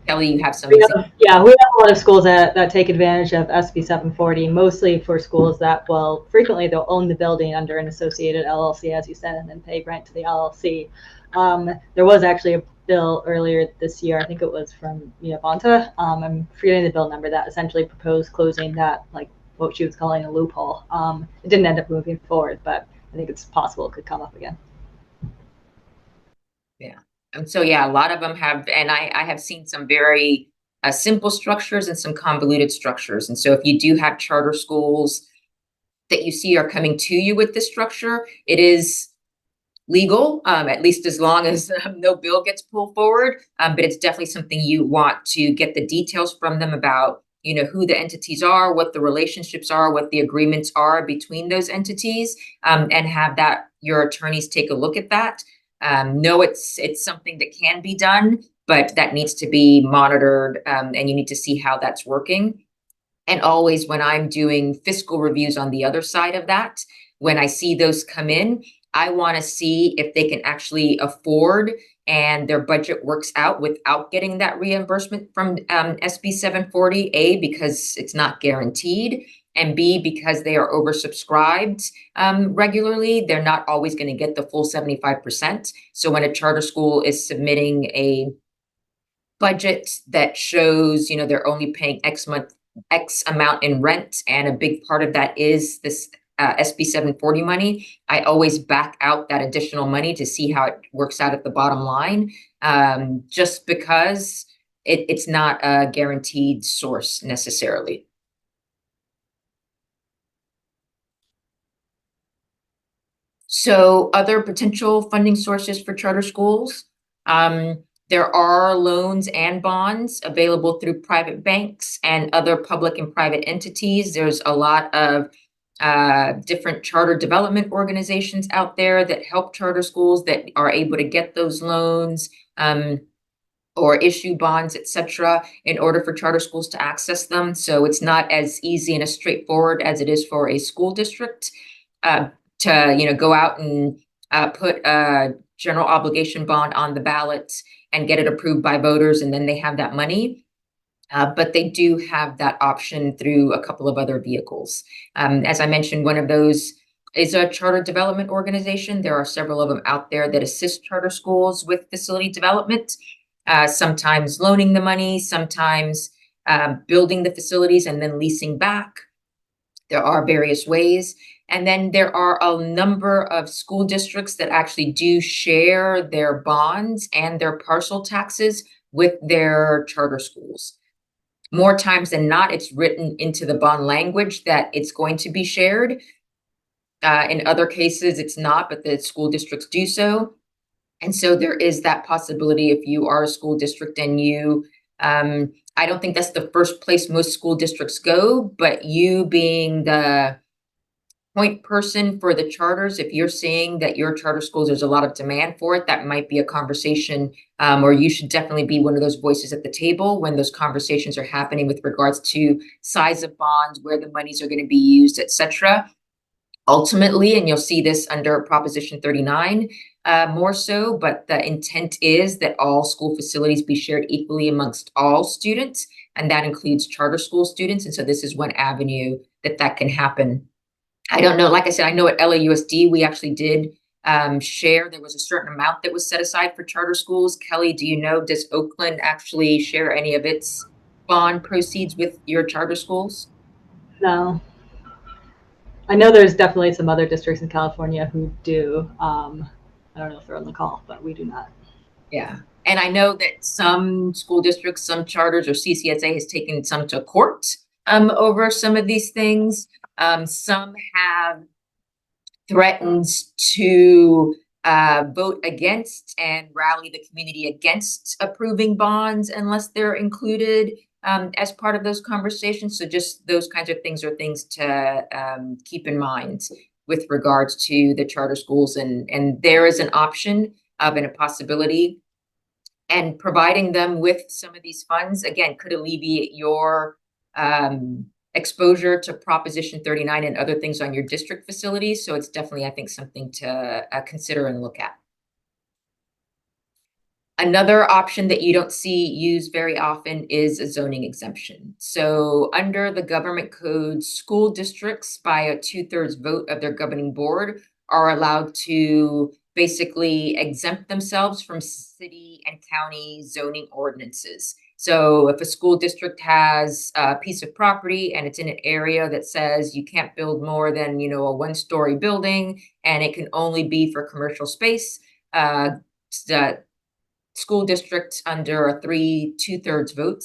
Kelly, you have some. We have a lot of schools that take advantage of SB 740, mostly for schools that, frequently they'll own the building under an associated LLC, as you said, and then pay rent to the LLC. There was actually a bill earlier this year, I think it was from Mia Bonta, I'm forgetting the bill number, that essentially proposed closing that, like what she was calling a loophole. It didn't end up moving forward, but I think it's possible it could come up again. Yeah. And so, a lot of them have, and I have seen some very simple structures and some convoluted structures. And so if you do have charter schools that you see are coming to you with this structure, it is legal, at least as long as no bill gets pulled forward. But it's definitely something you want to get the details from them about, who the entities are, what the relationships are, what the agreements are between those entities, and have your attorneys take a look at that. No, it's something that can be done, but that needs to be monitored, and you need to see how that's working. And always when I'm doing fiscal reviews on the other side of that, when I see those come in, I want to see if they can actually afford and their budget works out without getting that reimbursement from SB 740, A, because it's not guaranteed, and B, because they are oversubscribed regularly, they're not always going to get the full 75%. So when a charter school is submitting a budget that shows, they're only paying X amount in rent, and a big part of that is this SB 740 money, I always back out that additional money to see how it works out at the bottom line, just because it's not a guaranteed source necessarily. So other potential funding sources for charter schools. There are loans and bonds available through private banks and other public and private entities. There's a lot of different charter development organizations out there that help charter schools that are able to get those loans or issue bonds, etc., in order for charter schools to access them. So it's not as easy and as straightforward as it is for a school district to go out and put a general obligation bond on the ballot and get it approved by voters, and then they have that money. But they do have that option through a couple of other vehicles. As I mentioned, one of those is a charter development organization. There are several of them out there that assist charter schools with facility development, sometimes loaning the money, sometimes building the facilities and then leasing back. There are various ways. And then there are a number of school districts that actually do share their bonds and their parcel taxes with their charter schools. More times than not, it's written into the bond language that it's going to be shared. In other cases, it's not, but the school districts do so. And so there is that possibility if you are a school district and you, I don't think that's the first place most school districts go, but you being the point person for the charters, if you're seeing that your charter schools, there's a lot of demand for it, that might be a conversation, or you should definitely be one of those voices at the table when those conversations are happening with regards to size of bonds, where the monies are going to be used, etc. Ultimately, and you'll see this under Proposition 39 more so, but the intent is that all school facilities be shared equally amongst all students, and that includes charter school students. And so this is one avenue that can happen. I don't know, like I said, I know at LAUSD, we actually did share, there was a certain amount that was set aside for charter schools. Kelly, do you know, does Oakland actually share any of its bond proceeds with your charter schools? No. I know there's definitely some other districts in California who do. I don't know if they're on the call, but we do not. Yeah. And I know that some school districts, some charters, or CCSA has taken some to court over some of these things. Some have threatened to vote against and rally the community against approving bonds unless they're included as part of those conversations. So just those kinds of things are things to keep in mind with regards to the charter schools. And there is an option and a possibility. And providing them with some of these funds, again, could alleviate your exposure to Proposition 39 and other things on your district facilities. So it's definitely, I think, something to consider and look at. Another option that you don't see used very often is a zoning exemption. So under the government code, school districts by a 2/3 vote of their governing board are allowed to basically exempt themselves from city and county zoning ordinances. So if a school district has a piece of property and it's in an area that says you can't build more than, a 1-story building and it can only be for commercial space, the school district under a 2/3 vote,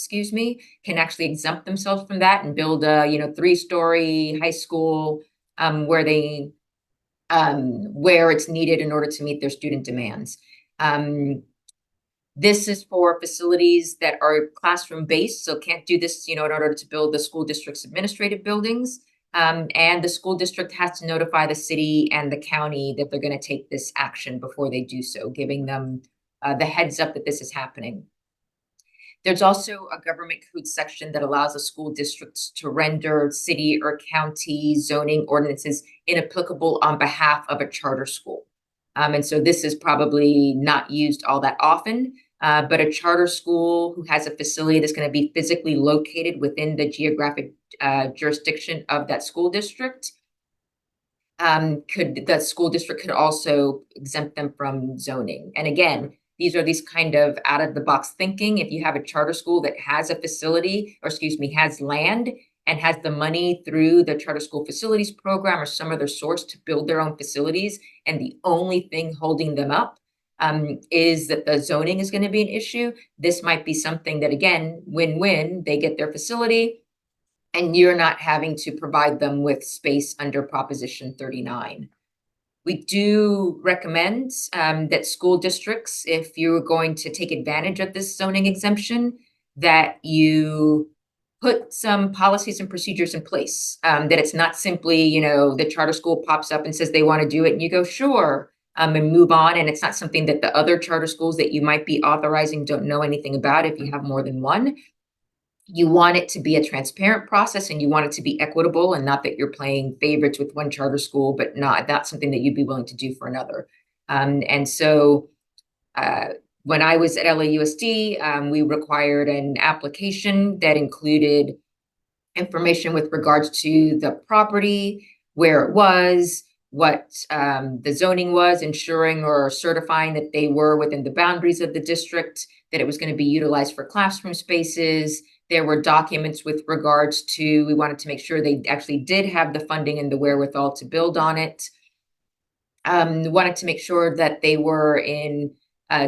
can actually exempt themselves from that and build a, 3-story high school where it's needed in order to meet their student demands. This is for facilities that are classroom based, so can't do this, in order to build the school district's administrative buildings. And the school district has to notify the city and the county that they're going to take this action before they do so, giving them the heads up that this is happening. There's also a government code section that allows the school districts to render city or county zoning ordinances inapplicable on behalf of a charter school. And so this is probably not used all that often, but a charter school who has a facility that's going to be physically located within the geographic jurisdiction of that school district, the school district could also exempt them from zoning. And again, these are these kind of out of the box thinking. If you have a charter school that has a facility, or has land, and has the money through the charter school facilities program or some other source to build their own facilities, and the only thing holding them up is that the zoning is going to be an issue, this might be something that, again, win-win, they get their facility and you're not having to provide them with space under Proposition 39. We do recommend that school districts, if you're going to take advantage of this zoning exemption, that you put some policies and procedures in place, that it's not simply, you know, the charter school pops up and says they want to do it and you go, sure, and move on. And it's not something that the other charter schools that you might be authorizing don't know anything about if you have more than one. You want it to be a transparent process and you want it to be equitable, and not that you're playing favorites with one charter school, but not something that you'd be willing to do for another. And so when I was at LAUSD, we required an application that included information with regards to the property, where it was, what the zoning was, ensuring or certifying that they were within the boundaries of the district, that it was going to be utilized for classroom spaces. There were documents with regards to, we wanted to make sure they actually did have the funding and the wherewithal to build on it. We wanted to make sure that they were in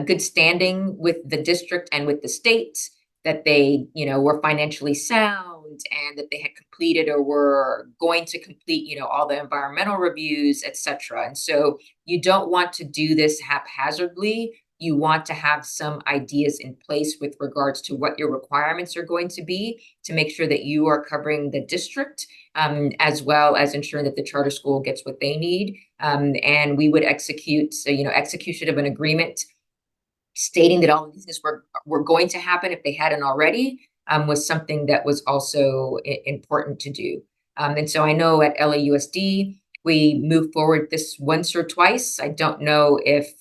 good standing with the district and with the state, that they, you know, were financially sound, and that they had completed or were going to complete, you know, all the environmental reviews, etc. And so you don't want to do this haphazardly. You want to have some ideas in place with regards to what your requirements are going to be, to make sure that you are covering the district, as well as ensuring that the charter school gets what they need. And we would execute, you know, execution of an agreement stating that all of these things were going to happen if they hadn't already, was something that was also important to do. And so I know at LAUSD, we moved forward this once or twice. I don't know if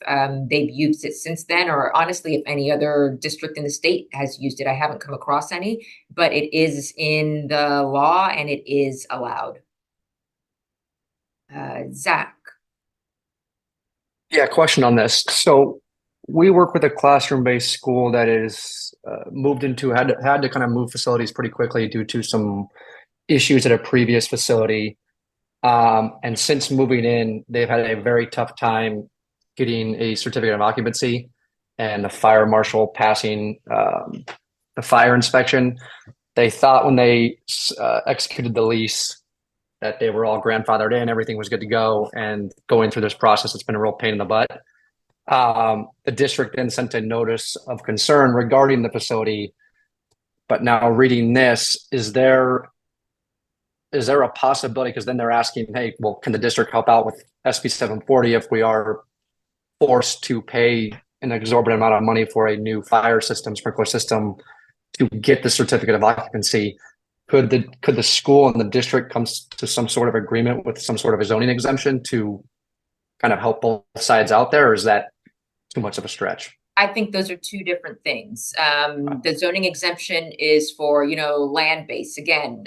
they've used it since then, or honestly, if any other district in the state has used it. I haven't come across any, but it is in the law and it is allowed. Zach. Yeah, question on this. So we work with a classroom-based school that is moved into, had to kind of move facilities pretty quickly due to some issues at a previous facility. And since moving in, they've had a very tough time getting a certificate of occupancy and the fire marshal passing the fire inspection. They thought when they executed the lease that they were all grandfathered in, everything was good to go. And going through this process, it's been a real pain in the butt. The district then sent a notice of concern regarding the facility. But now reading this, is there a possibility, because then they're asking, hey, well, can the district help out with SB 740 if we are forced to pay an exorbitant amount of money for a new fire system, sprinkler system, to get the certificate of occupancy? Could the school and the district come to some sort of agreement with some sort of a zoning exemption to kind of help both sides out there, or is that too much of a stretch? I think those are two different things. The zoning exemption is for, you know, land base. Again,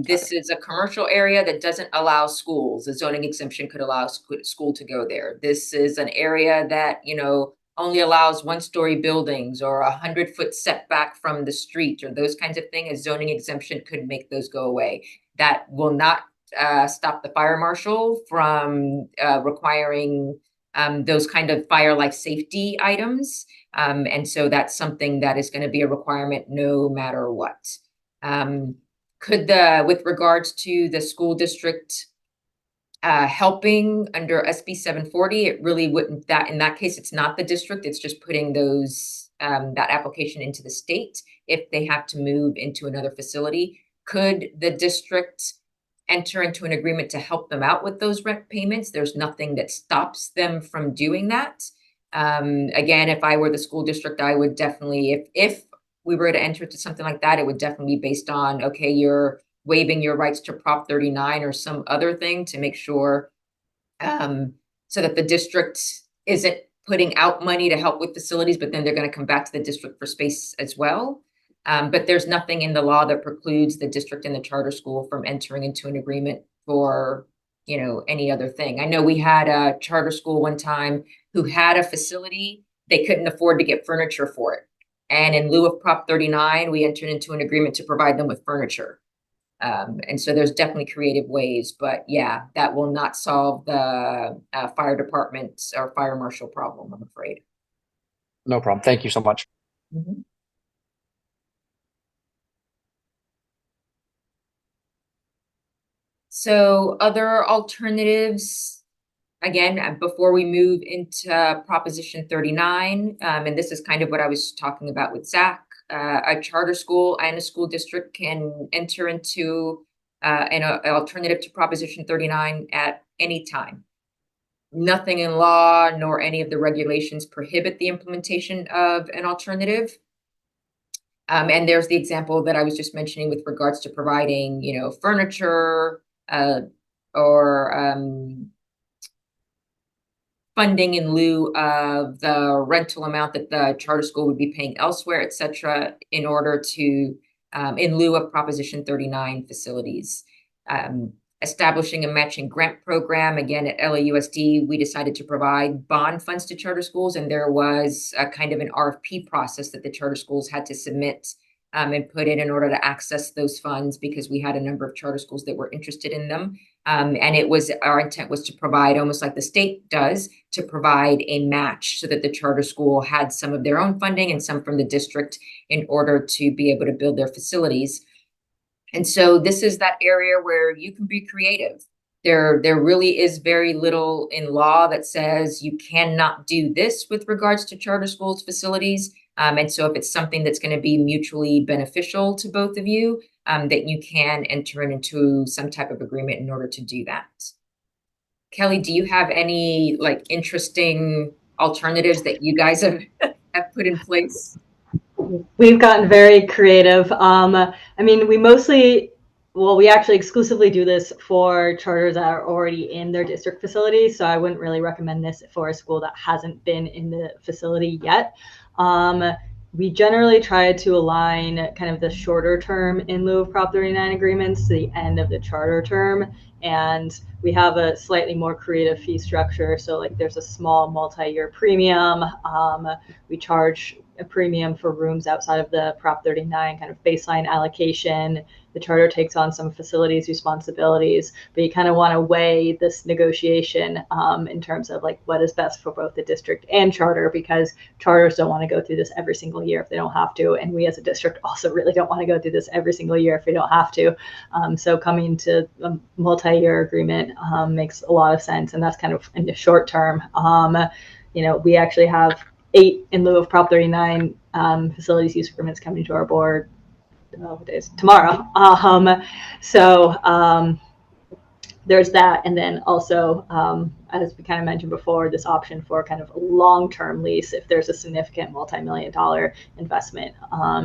this is a commercial area that doesn't allow schools. The zoning exemption could allow school to go there. This is an area that, you know, only allows one-story buildings or 100-foot setback from the street or those kinds of things. A zoning exemption could make those go away. That will not stop the fire marshal from requiring those kind of fire life safety items. And so that's something that is going to be a requirement no matter what. With regards to the school district helping under SB 740, it really wouldn't, in that case, it's not the district, it's just putting those, that application into the state if they have to move into another facility. Could the district enter into an agreement to help them out with those rent payments? There's nothing that stops them from doing that. Again, if I were the school district, I would definitely, if we were to enter into something like that, it would definitely be based on, okay, you're waiving your rights to Prop 39 or some other thing to make sure so that the district isn't putting out money to help with facilities, but then they're going to come back to the district for space as well. But there's nothing in the law that precludes the district and the charter school from entering into an agreement for, you know, any other thing. I know we had a charter school one time who had a facility, they couldn't afford to get furniture for it. And in lieu of Prop 39, we entered into an agreement to provide them with furniture. And so there's definitely creative ways, but yeah, that will not solve the fire department or fire marshal problem, I'm afraid. No problem. Thank you so much. Mhm. So other alternatives, again, before we move into Proposition 39, and this is kind of what I was talking about with Zach, a charter school and a school district can enter into an alternative to Proposition 39 at any time. Nothing in law nor any of the regulations prohibit the implementation of an alternative. And there's the example that I was just mentioning with regards to providing, furniture, or funding in lieu of the rental amount that the charter school would be paying elsewhere, et cetera, in order to, in lieu of Proposition 39 facilities. Establishing a matching grant program. Again, at LAUSD, we decided to provide bond funds to charter schools, and there was a kind of an RFP process that the charter schools had to submit and put in order to access those funds, because we had a number of charter schools that were interested in them. And our intent was to provide, almost like the state does, to provide a match so that the charter school had some of their own funding and some from the district in order to be able to build their facilities. And so this is that area where you can be creative. There really is very little in law that says you cannot do this with regards to charter schools facilities. And so if it's something that's going to be mutually beneficial to both of you, that you can enter into some type of agreement in order to do that. Kelly, do you have any interesting alternatives that you guys have put in place? We've gotten very creative. I mean, we actually exclusively do this for charters that are already in their district facility. So I wouldn't really recommend this for a school that hasn't been in the facility yet. We generally try to align kind of the shorter term in lieu of Prop 39 agreements to the end of the charter term. And we have a slightly more creative fee structure. So there's a small multi-year premium. We charge a premium for rooms outside of the Prop 39 kind of baseline allocation. The charter takes on some facilities responsibilities, but you kind of want to weigh this negotiation in terms of what is best for both the district and charter, because charters don't want to go through this every single year if they don't have to. And we as a district also really don't want to go through this every single year if we don't have to. So coming to a multi-year agreement makes a lot of sense. And that's kind of in the short term. We actually have 8 in lieu of Prop 39 facilities use agreements coming to our board. What day is it? Tomorrow. There's that, and then also, as we kind of mentioned before, this option for kind of a long-term lease if there's a significant multi-million-dollar investment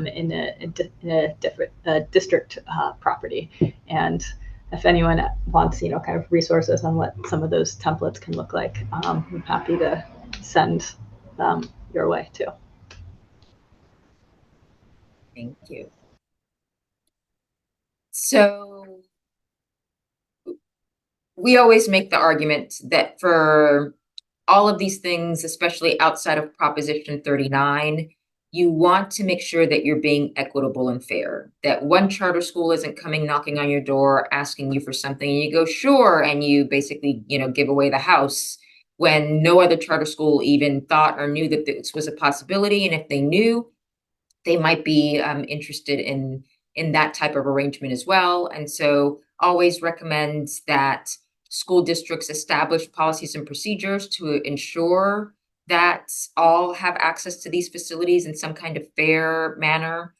in a different district property. And if anyone wants, kind of resources on what some of those templates can look like, I'm happy to send them your way too. Thank you. So we always make the argument that for all of these things, especially outside of Proposition 39, you want to make sure that you're being equitable and fair, that one charter school isn't coming knocking on your door asking you for something and you go, sure, and you basically, give away the house when no other charter school even thought or knew that this was a possibility. And if they knew, they might be interested in that type of arrangement as well. And so always recommend that school districts establish policies and procedures to ensure that all have access to these facilities in some kind of fair manner,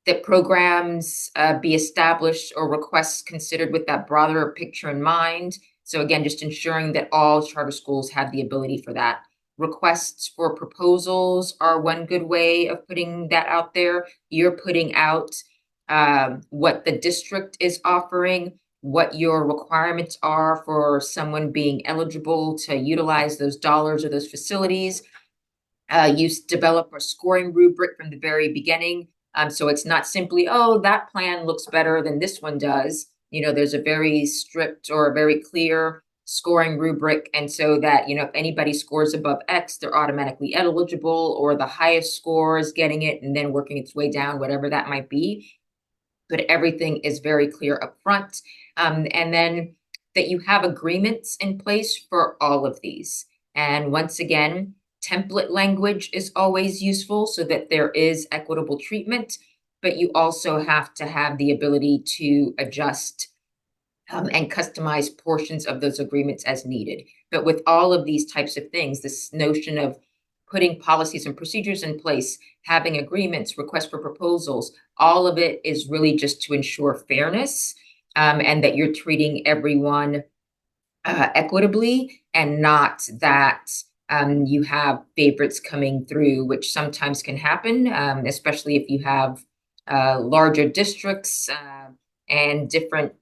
that programs be established or requests considered with that broader picture in mind. So again, just ensuring that all charter schools have the ability for that. Requests for proposals are one good way of putting that out there. You're putting out what the district is offering, what your requirements are for someone being eligible to utilize those dollars or those facilities. You develop a scoring rubric from the very beginning. So it's not simply, oh, that plan looks better than this one does. There's a very strict or a very clear scoring rubric. And so that, if anybody scores above X, they're automatically eligible, or the highest score is getting it and then working its way down, whatever that might be. but everything is very clear up front. And then that you have agreements in place for all of these. And once again, template language is always useful so that there is equitable treatment, but you also have to have the ability to adjust and customize portions of those agreements as needed. But with all of these types of things, this notion of putting policies and procedures in place, having agreements, requests for proposals, all of it is really just to ensure fairness, and that you're treating everyone equitably, and not that you have favorites coming through, which sometimes can happen, especially if you have larger districts and different,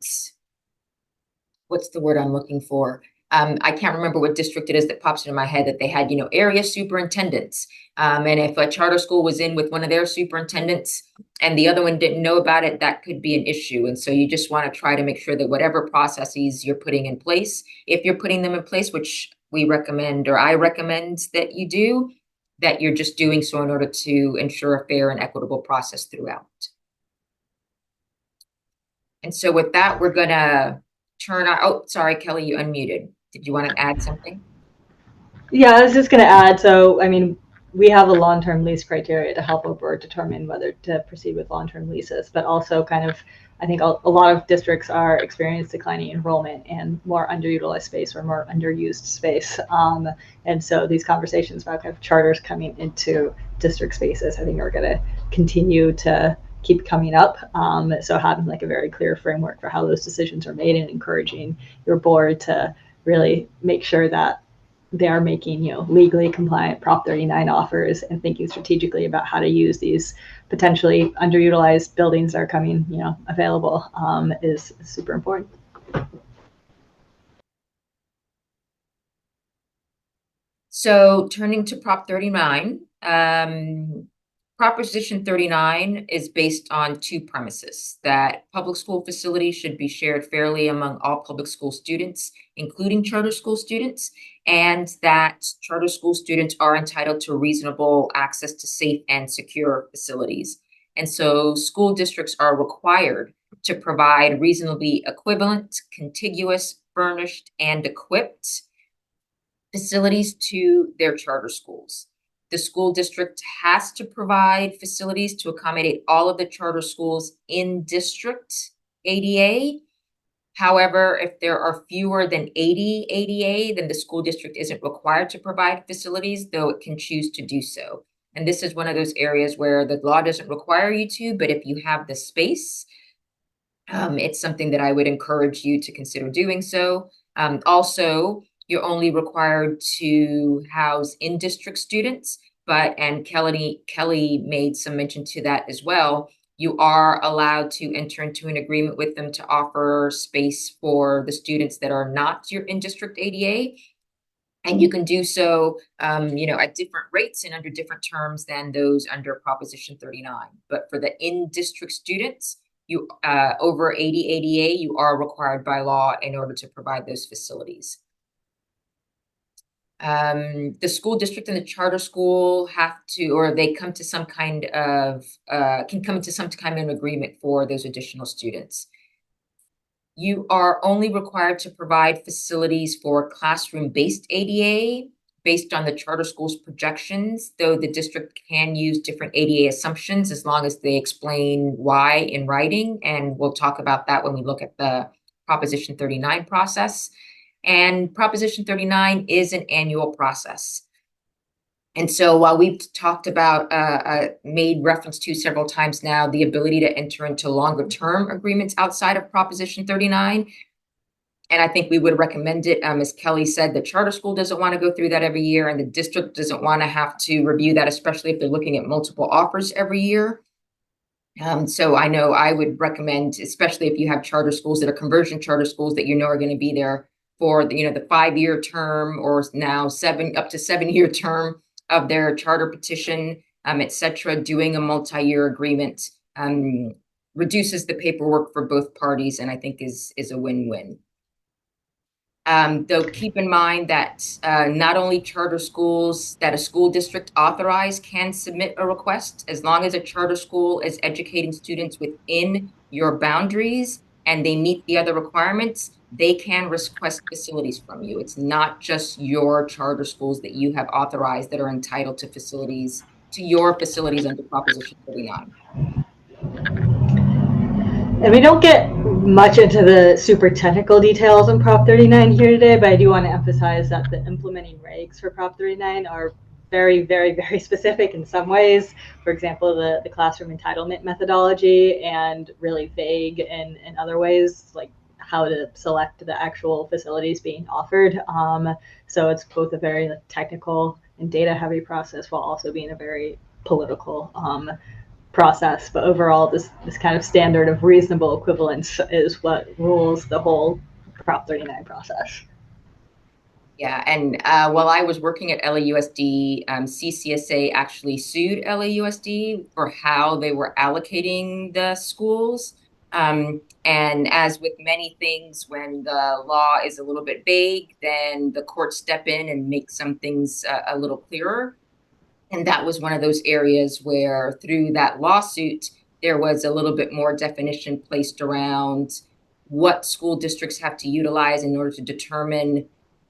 what's the word I'm looking for? I can't remember what district it is that pops into my head, that they had, area superintendents. And if a charter school was in with one of their superintendents and the other one didn't know about it, that could be an issue. And so you just want to try to make sure that whatever processes you're putting in place, if you're putting them in place, which we recommend, or I recommend that you do, that you're just doing so in order to ensure a fair and equitable process throughout. And so with that, we're gonna turn on, oh, sorry, Kelly, you unmuted. Did you want to add something? Yeah, I was just going to add, so, I mean, we have a long-term lease criteria to help a board determine whether to proceed with long-term leases, but also kind of, I think a lot of districts are experiencing declining enrollment and more underutilized space or more underused space. And so these conversations about kind of charters coming into district spaces, I think are going to continue to keep coming up. So having like a very clear framework for how those decisions are made and encouraging your board to really make sure that they are making, legally compliant Prop 39 offers and thinking strategically about how to use these potentially underutilized buildings that are coming, available, is super important. So turning to Prop 39, Proposition 39 is based on two premises: that public school facilities should be shared fairly among all public school students, including charter school students, and that charter school students are entitled to reasonable access to safe and secure facilities. And so school districts are required to provide reasonably equivalent, contiguous, furnished, and equipped facilities to their charter schools. The school district has to provide facilities to accommodate all of the charter schools in district ADA. However, if there are fewer than 80 ADA, then the school district isn't required to provide facilities, though it can choose to do so. And this is one of those areas where the law doesn't require you to, but if you have the space, it's something that I would encourage you to consider doing so. Also, you're only required to house in-district students, and Kelly made some mention to that as well. You are allowed to enter into an agreement with them to offer space for the students that are not your in-district ADA. And you can do so, at different rates and under different terms than those under Proposition 39. But for the in-district students, you over 80 ADA, you are required by law in order to provide those facilities. The school district and the charter school have to, or they come to some kind of, can come to some kind of agreement for those additional students. You are only required to provide facilities for classroom-based ADA based on the charter school's projections, though the district can use different ADA assumptions as long as they explain why in writing. And we'll talk about that when we look at the Proposition 39 process. And Proposition 39 is an annual process. And so while we've talked about, made reference to several times now, the ability to enter into longer term agreements outside of Proposition 39, and I think we would recommend it, as Kelly said, the charter school doesn't want to go through that every year, and the district doesn't want to have to review that, especially if they're looking at multiple offers every year. So I know I would recommend, especially if you have charter schools that are conversion charter schools that are going to be there for the 5-year term, or now up to 7-year term of their charter petition, etc. Doing a multi-year agreement reduces the paperwork for both parties, and I think is a win-win. Though keep in mind that not only charter schools that a school district authorized can submit a request, as long as a charter school is educating students within your boundaries and they meet the other requirements, they can request facilities from you. It's not just your charter schools that you have authorized that are entitled to facilities, to your facilities under Proposition 39. And we don't get much into the super technical details on Prop 39 here today, but I do want to emphasize that the implementing regs for Prop 39 are very, very, very specific in some ways. For example, the classroom entitlement methodology, and really vague in other ways, like how to select the actual facilities being offered. So it's both a very technical and data heavy process while also being a very political process. But overall, this kind of standard of reasonable equivalence is what rules the whole Prop 39 process. Yeah, and while I was working at LAUSD, CCSA actually sued LAUSD for how they were allocating the schools. And as with many things, when the law is a little bit vague, then the courts step in and make some things a little clearer. And that was one of those areas where through that lawsuit, there was a little bit more definition placed around what school districts have to utilize in order to determine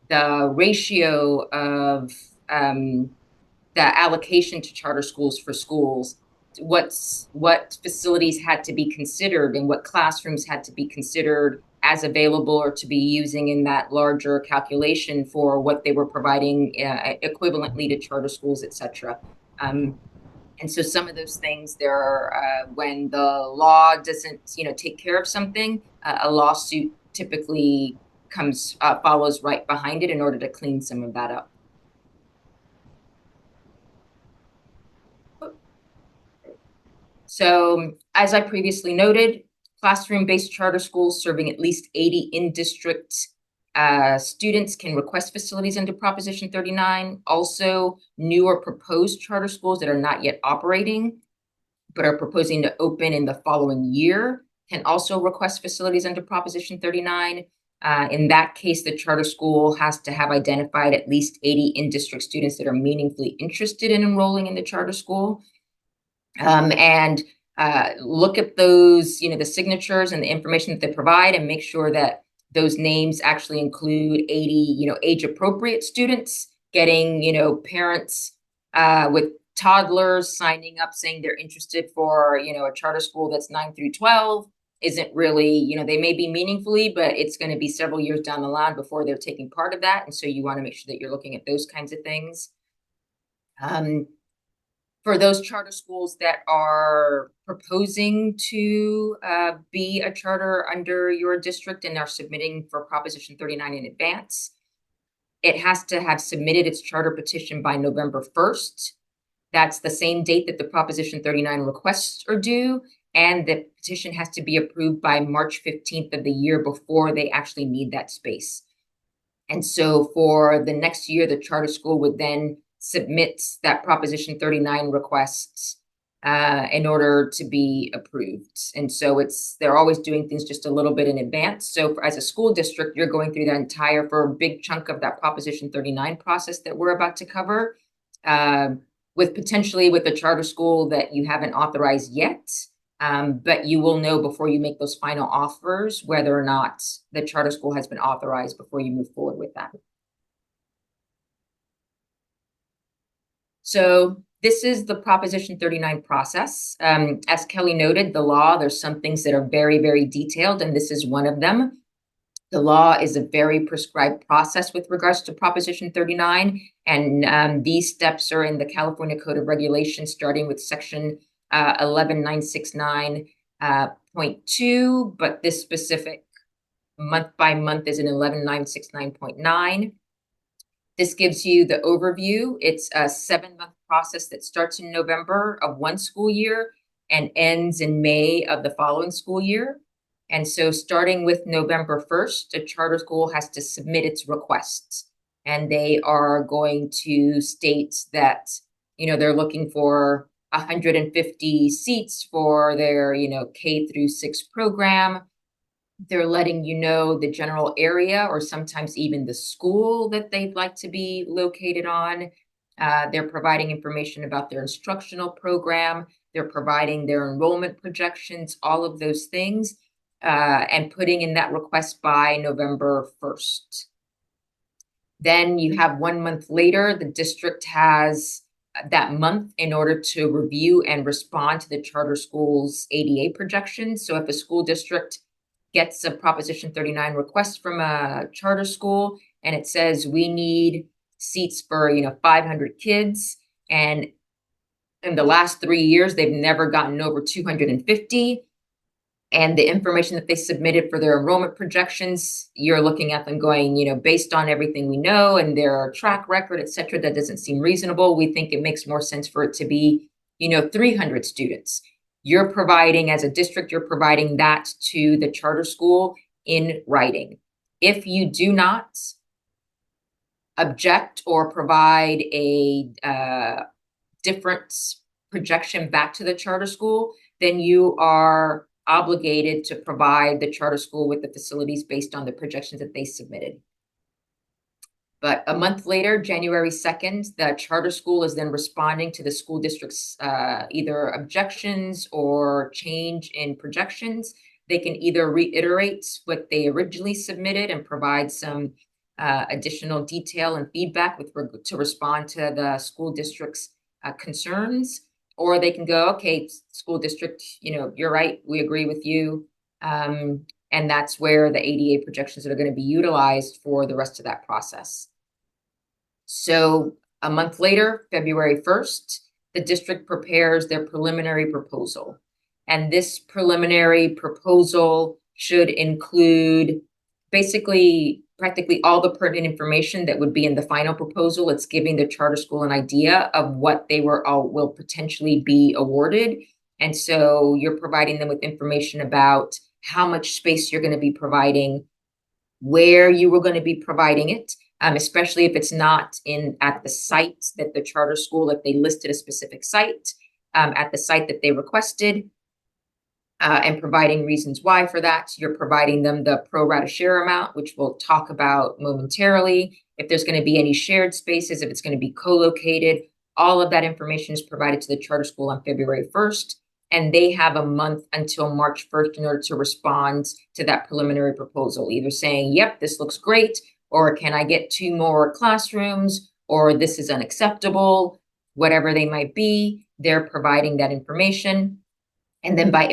the ratio of the allocation to charter schools for schools, what facilities had to be considered and what classrooms had to be considered as available or to be using in that larger calculation for what they were providing equivalently to charter schools, et cetera. And so some of those things there are, when the law doesn't, take care of something, a lawsuit typically follows right behind it in order to clean some of that up. So as I previously noted, classroom-based charter schools serving at least 80 in-district students can request facilities under Proposition 39. Also, new or proposed charter schools that are not yet operating, but are proposing to open in the following year can also request facilities under Proposition 39. In that case, the charter school has to have identified at least 80 in-district students that are meaningfully interested in enrolling in the charter school. And look at those, the signatures and the information that they provide and make sure that those names actually include 80, age-appropriate students, getting, parents with toddlers signing up saying they're interested for, a charter school that's 9 through 12 isn't really, they may be meaningfully, but it's going to be several years down the line before they're taking part of that. And so you want to make sure that you're looking at those kinds of things. For those charter schools that are proposing to be a charter under your district and are submitting for Proposition 39 in advance, it has to have submitted its charter petition by November 1st. That's the same date that the Proposition 39 requests are due, and the petition has to be approved by March 15th of the year before they actually need that space. And so for the next year, the charter school would then submit that Proposition 39 requests in order to be approved. And so they're always doing things just a little bit in advance. So as a school district, you're going through for a big chunk of that Proposition 39 process that we're about to cover, with a charter school that you haven't authorized yet. But you will know before you make those final offers whether or not the charter school has been authorized before you move forward with that. So this is the Proposition 39 process. As Kelly noted, the law, there's some things that are very, very detailed, and this is one of them. The law is a very prescribed process with regards to Proposition 39, and these steps are in the California Code of Regulations, starting with Section 11969.2, but this specific month by month is in 11969.9. This gives you the overview. It's a 7-month process that starts in November of one school year and ends in May of the following school year. And so starting with November 1st, a charter school has to submit its requests. And they are going to state that, they're looking for 150 seats for their, K through 6 program. They're letting you know the general area or sometimes even the school that they'd like to be located on. They're providing information about their instructional program. They're providing their enrollment projections, all of those things, and putting in that request by November 1st. Then you have 1 month later, the district has that month in order to review and respond to the charter school's ADA projections. So if a school district gets a Proposition 39 request from a charter school and it says we need seats for 500 kids, and in the last 3 years they've never gotten over 250, and the information that they submitted for their enrollment projections, you're looking at them going, based on everything we know and their track record, et cetera, that doesn't seem reasonable. We think it makes more sense for it to be 300 students. You're providing, as a district, you're providing that to the charter school in writing. If you do not object or provide a different projection back to the charter school, then you are obligated to provide the charter school with the facilities based on the projections that they submitted. But a month later, January 2nd, the charter school is then responding to the school district's either objections or change in projections. They can either reiterate what they originally submitted and provide some additional detail and feedback to respond to the school district's concerns, or they can go, okay, school district, you're right, we agree with you. And that's where the ADA projections are going to be utilized for the rest of that process. So a month later, February 1st, the district prepares their preliminary proposal. And this preliminary proposal should include basically practically all the pertinent information that would be in the final proposal. It's giving the charter school an idea of what they will potentially be awarded. And so you're providing them with information about how much space you're going to be providing, where you were going to be providing it, especially if it's not at the site that the charter school, if they listed a specific site, at the site that they requested, and providing reasons why for that. You're providing them the pro rata share amount, which we'll talk about momentarily. If there's going to be any shared spaces, if it's going to be co-located, all of that information is provided to the charter school on February 1st. And they have a month until March 1st in order to respond to that preliminary proposal, either saying, yep, this looks great, or can I get 2 more classrooms, or this is unacceptable, whatever they might be. They're providing that information. And then by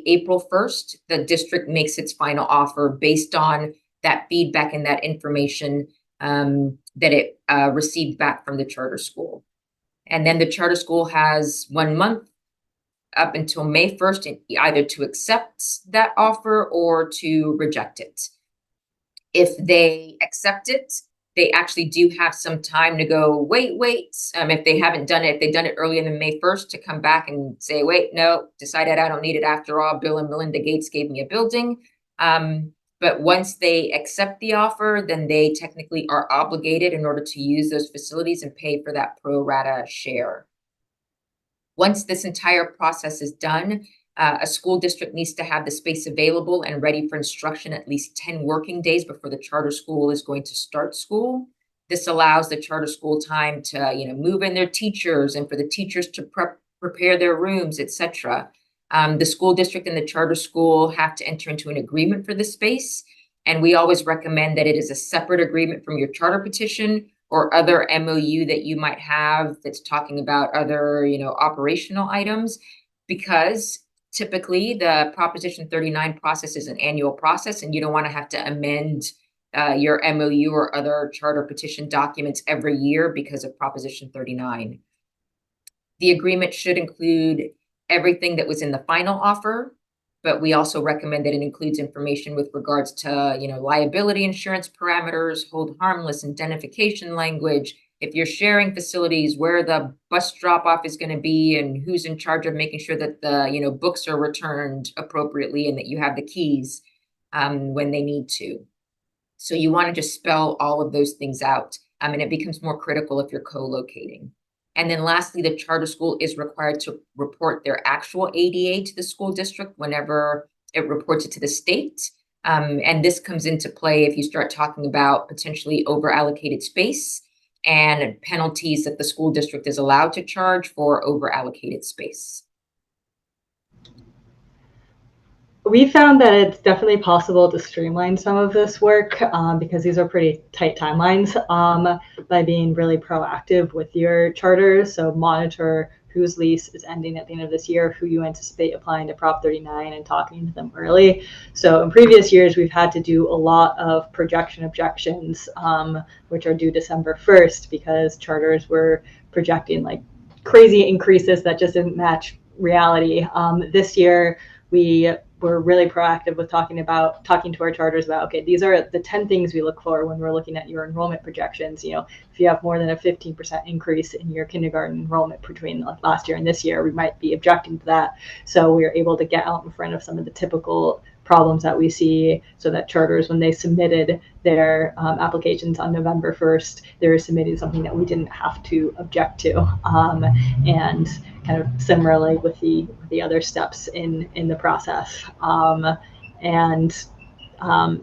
April 1st, the district makes its final offer based on that feedback and that information that it received back from the charter school. And then the charter school has 1 month up until May 1st, either to accept that offer or to reject it. If they accept it, they actually do have some time to go, wait. If they haven't done it, if they've done it earlier than May 1st, to come back and say, wait, no, decided I don't need it after all. Bill and Melinda Gates gave me a building. But once they accept the offer, then they technically are obligated in order to use those facilities and pay for that pro rata share. Once this entire process is done, a school district needs to have the space available and ready for instruction at least 10 working days before the charter school is going to start school. This allows the charter school time to, move in their teachers and for the teachers to prepare their rooms, etc. The school district and the charter school have to enter into an agreement for the space. And we always recommend that it is a separate agreement from your charter petition or other MOU that you might have that's talking about other, operational items, because typically the Proposition 39 process is an annual process, and you don't want to have to amend your MOU or other charter petition documents every year because of Proposition 39. The agreement should include everything that was in the final offer, but we also recommend that it includes information with regards to, liability insurance parameters, hold harmless indemnification language, if you're sharing facilities, where the bus drop-off is going to be and who's in charge of making sure that the, books are returned appropriately and that you have the keys when they need to. So you want to just spell all of those things out. And it becomes more critical if you're co-locating. And then lastly, the charter school is required to report their actual ADA to the school district whenever it reports it to the state. And this comes into play if you start talking about potentially over-allocated space and penalties that the school district is allowed to charge for over-allocated space. We found that it's definitely possible to streamline some of this work because these are pretty tight timelines by being really proactive with your charters. So monitor whose lease is ending at the end of this year, who you anticipate applying to Prop 39 and talking to them early. So in previous years, we've had to do a lot of projection objections, which are due December 1st because charters were projecting like crazy increases that just didn't match reality. This year, we were really proactive with talking to our charters about, okay, these are the 10 things we look for when we're looking at your enrollment projections. You know, if you have more than a 15% increase in your kindergarten enrollment between like last year and this year, we might be objecting to that. So we were able to get out in front of some of the typical problems that we see so that charters, when they submitted their applications on November 1st, they were submitting something that we didn't have to object to. And kind of similarly with the other steps in the process.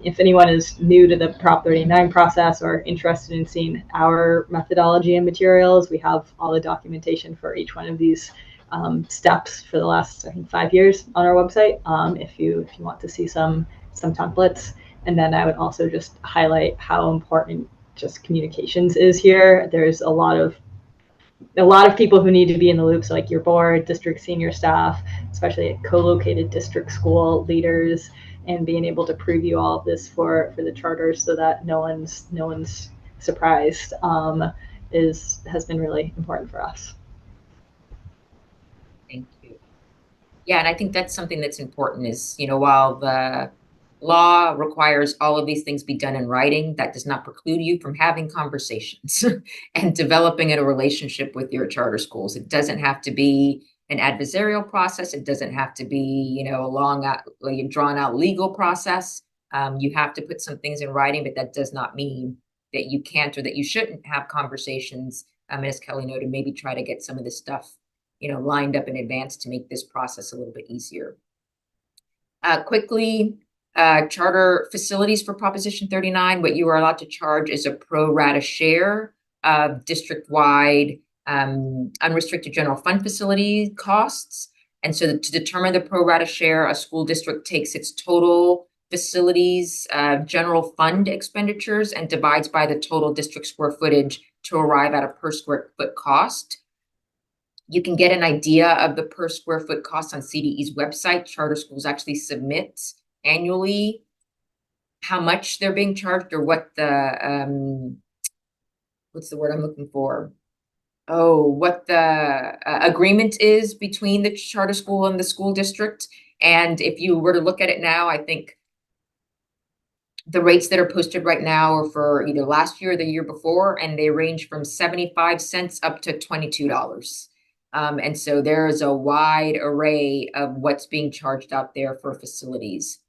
If anyone is new to the Prop 39 process or interested in seeing our methodology and materials, we have all the documentation for each one of these steps for the last, I think, 5 years on our website. If you want to see some templates. And then I would also just highlight how important just communications is here. There's a lot of people who need to be in the loop. So like your board, district senior staff, especially at co-located district school leaders, and being able to preview all of this for the charters so that no one's surprised has been really important for us. Thank you. Yeah, and I think that's something that's important is, you know, while the law requires all of these things be done in writing, that does not preclude you from having conversations and developing a relationship with your charter schools. It doesn't have to be an adversarial process. It doesn't have to be, you know, a long, drawn out legal process. You have to put some things in writing, but that does not mean that you can't or that you shouldn't have conversations. As Kelly noted, maybe try to get some of this stuff, you know, lined up in advance to make this process a little bit easier. Quickly, charter facilities for Proposition 39, what you are allowed to charge is a pro rata share of district-wide unrestricted general fund facility costs. And so to determine the pro rata share, a school district takes its total facilities general fund expenditures and divides by the total district square footage to arrive at a per square foot cost. You can get an idea of the per square foot cost on CDE's website. Charter schools actually submit annually how much they're being charged or what the what's the word I'm looking for? Oh, what the agreement is between the charter school and the school district. And if you were to look at it now, I think the rates that are posted right now are for either last year or the year before, and they range from 75 cents up to $22. And so there is a wide array of what's being charged out there for facilities.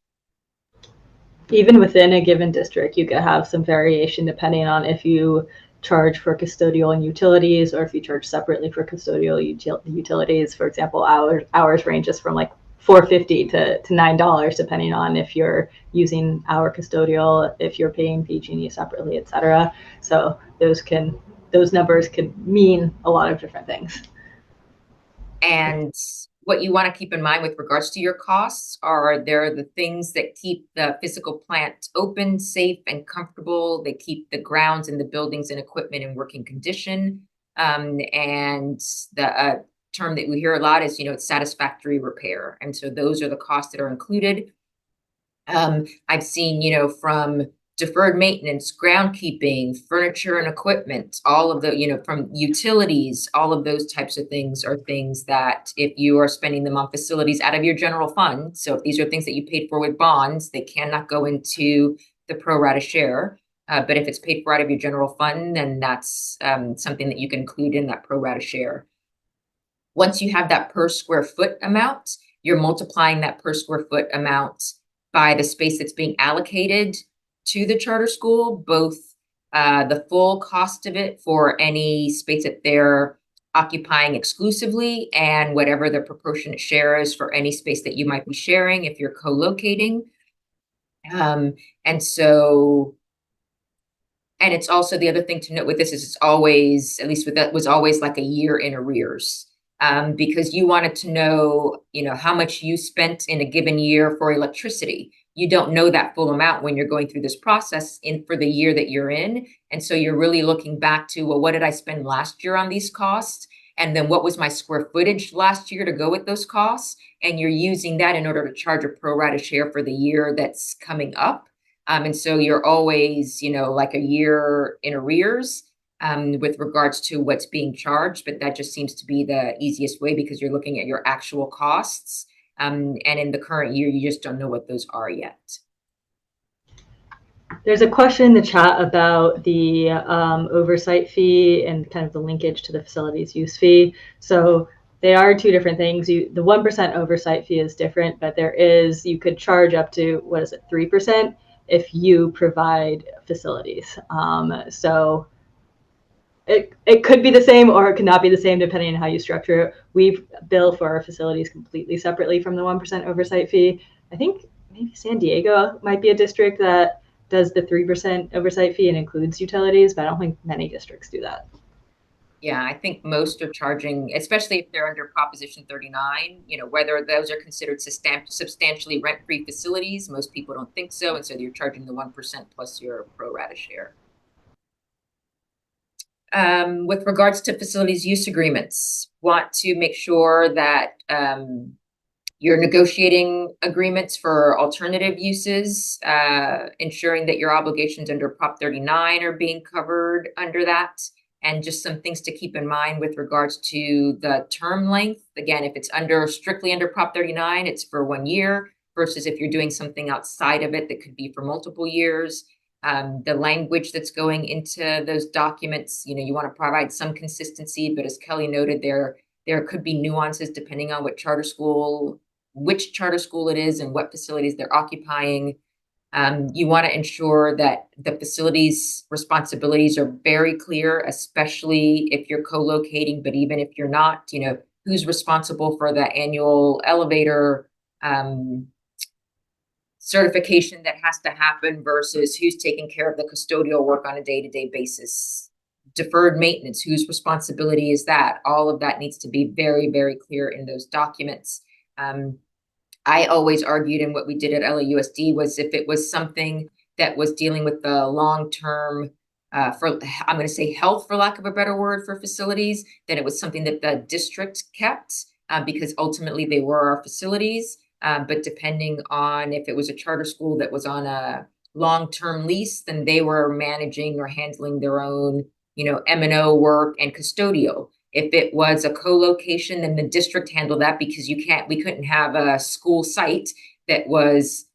Even within a given district, you could have some variation depending on if you charge for custodial and utilities or if you charge separately for custodial utilities. For example, hours ranges from like $4.50 to $9 depending on if you're using our custodial, if you're paying PG&E separately, etc. So those numbers can mean a lot of different things. And what you want to keep in mind with regards to your costs are there the things that keep the physical plant open, safe, and comfortable. They keep the grounds and the buildings and equipment in working condition. And the term that we hear a lot is, you know, it's satisfactory repair. And so those are the costs that are included. I've seen, you know, from deferred maintenance, groundkeeping, furniture and equipment, all of the, you know, from utilities, all of those types of things are things that if you are spending them on facilities out of your general fund, so if these are things that you paid for with bonds, they cannot go into the pro rata share. But if it's paid for out of your general fund, then that's something that you can include in that pro rata share. Once you have that per square foot amount, you're multiplying that per square foot amount by the space that's being allocated to the charter school, both the full cost of it for any space that they're occupying exclusively and whatever the proportionate share is for any space that you might be sharing if you're co-locating. And it's also the other thing to note with this is it's always, at least with that, was always like a year in arrears. because you wanted to know, how much you spent in a given year for electricity. You don't know that full amount when you're going through this process for the year that you're in. And so you're really looking back to, well, what did I spend last year on these costs? And then what was my square footage last year to go with those costs? And you're using that in order to charge a pro rata share for the year that's coming up. And so you're always, like a year in arrears with regards to what's being charged. But that just seems to be the easiest way because you're looking at your actual costs. And in the current year, you just don't know what those are yet. There's a question in the chat about the oversight fee and kind of the linkage to the facilities use fee. So they are two different things. The 1% oversight fee is different, but you could charge up to, 3% if you provide facilities. So it could be the same or it could not be the same depending on how you structure it. We bill for our facilities completely separately from the 1% oversight fee. I think maybe San Diego might be a district that does the 3% oversight fee and includes utilities, but I don't think many districts do that. Yeah, I think most are charging, especially if they're under Proposition 39, whether those are considered substantially rent-free facilities. Most people don't think so. And so you're charging the 1% plus your pro rata share. With regards to facilities use agreements, want to make sure that you're negotiating agreements for alternative uses, ensuring that your obligations under Prop 39 are being covered under that, and just some things to keep in mind with regards to the term length. Again, if it's strictly under Prop 39, it's for 1 year, versus if you're doing something outside of it that could be for multiple years. The language that's going into those documents, you want to provide some consistency, but as Kelly noted, there could be nuances depending on which charter school it is and what facilities they're occupying. You want to ensure that the facilities responsibilities are very clear, especially if you're co-locating, but even if you're not, who's responsible for the annual elevator certification that has to happen versus who's taking care of the custodial work on a day-to-day basis. Deferred maintenance, whose responsibility is that? All of that needs to be very, very clear in those documents. I always argued, and what we did at LAUSD was if it was something that was dealing with the long-term, I'm going to say health, for lack of a better word, for facilities, then it was something that the district kept because ultimately they were our facilities. But depending on if it was a charter school that was on a long-term lease, then they were managing or handling their own, M&O work and custodial. If it was a co-location, then the district handled that because we couldn't have a school site that was,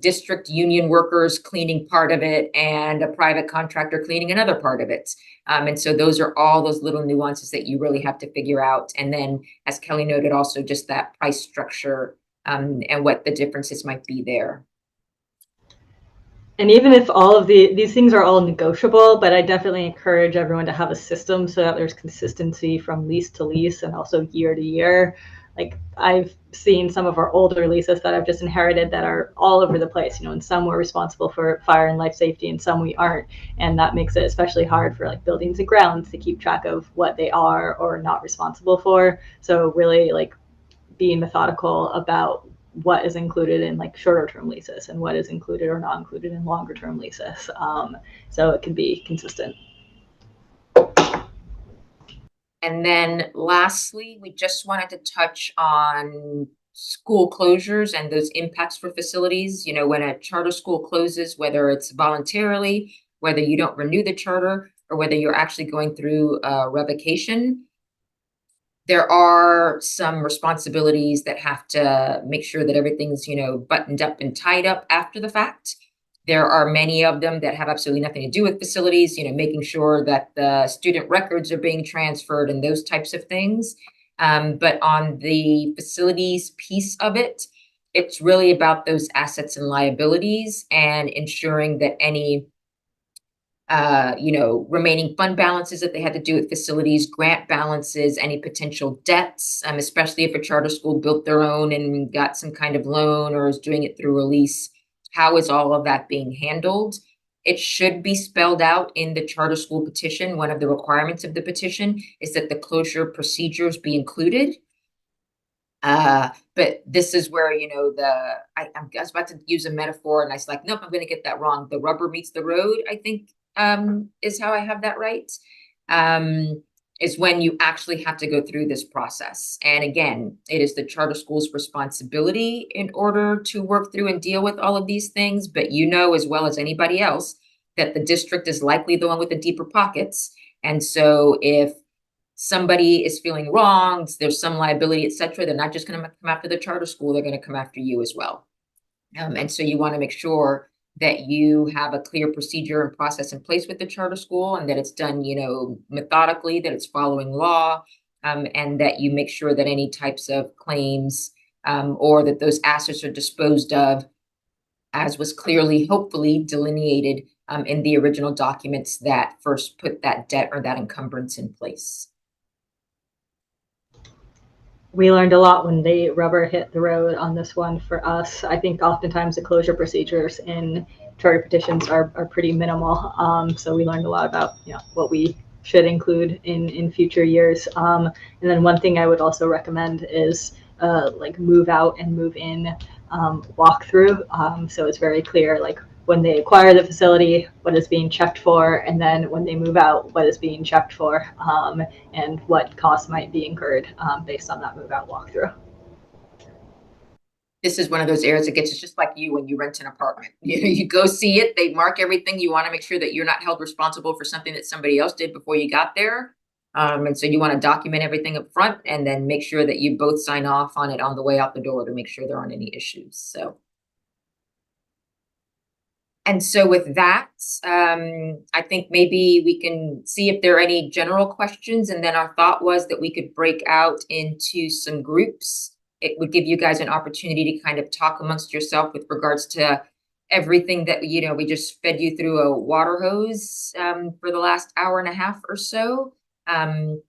district union workers cleaning part of it and a private contractor cleaning another part of it. And so those are all those little nuances that you really have to figure out. And then, as Kelly noted, also just that price structure and what the differences might be there. And even if all of these things are all negotiable, but I definitely encourage everyone to have a system so that there's consistency from lease to lease and also year to year. Like I've seen some of our older leases that I've just inherited that are all over the place, and some we're responsible for fire and life safety and some we aren't. And that makes it especially hard for like buildings and grounds to keep track of what they are or not responsible for. So really like being methodical about what is included in like shorter term leases and what is included or not included in longer term leases. So it can be consistent. And then lastly, we just wanted to touch on school closures and those impacts for facilities. When a charter school closes, whether it's voluntarily, whether you don't renew the charter, or whether you're actually going through revocation, there are some responsibilities that have to make sure that everything's, buttoned up and tied up after the fact. There are many of them that have absolutely nothing to do with facilities, making sure that the student records are being transferred and those types of things. But on the facilities piece of it, it's really about those assets and liabilities and ensuring that any remaining fund balances that they had to do with facilities, grant balances, any potential debts, especially if a charter school built their own and got some kind of loan or is doing it through a lease. How is all of that being handled? It should be spelled out in the charter school petition. One of the requirements of the petition is that the closure procedures be included. But this is where, you know, I was about to use a metaphor and I was like, nope, I'm going to get that wrong. The rubber meets the road, I think, is how I have that right. Is when you actually have to go through this process. And again, it is the charter school's responsibility in order to work through and deal with all of these things. But you know, as well as anybody else, that the district is likely the one with the deeper pockets. And so if somebody is feeling wronged, there's some liability, et cetera, they're not just going to come after the charter school, they're going to come after you as well. And so you want to make sure that you have a clear procedure and process in place with the charter school, and that it's done, you know, methodically, that it's following law, and that you make sure that any types of claims or that those assets are disposed of as was clearly, hopefully delineated in the original documents that first put that debt or that encumbrance in place. We learned a lot when the rubber hit the road on this one for us. I think oftentimes the closure procedures in charter petitions are pretty minimal. So we learned a lot about, you know, what we should include in future years. And then one thing I would also recommend is like move out and move in walkthrough. So it's very clear, like when they acquire the facility, what is being checked for, and then when they move out, what is being checked for, and what costs might be incurred based on that move out walkthrough. This is one of those areas that gets, it's just like you when you rent an apartment. You go see it, they mark everything. You want to make sure that you're not held responsible for something that somebody else did before you got there. And so you want to document everything up front and then make sure that you both sign off on it on the way out the door to make sure there aren't any issues. So. And so with that, I think maybe we can see if there are any general questions. And then our thought was that we could break out into some groups. It would give you guys an opportunity to kind of talk amongst yourself with regards to everything that, you know, we just fed you through a water hose for the last hour and a half or so. And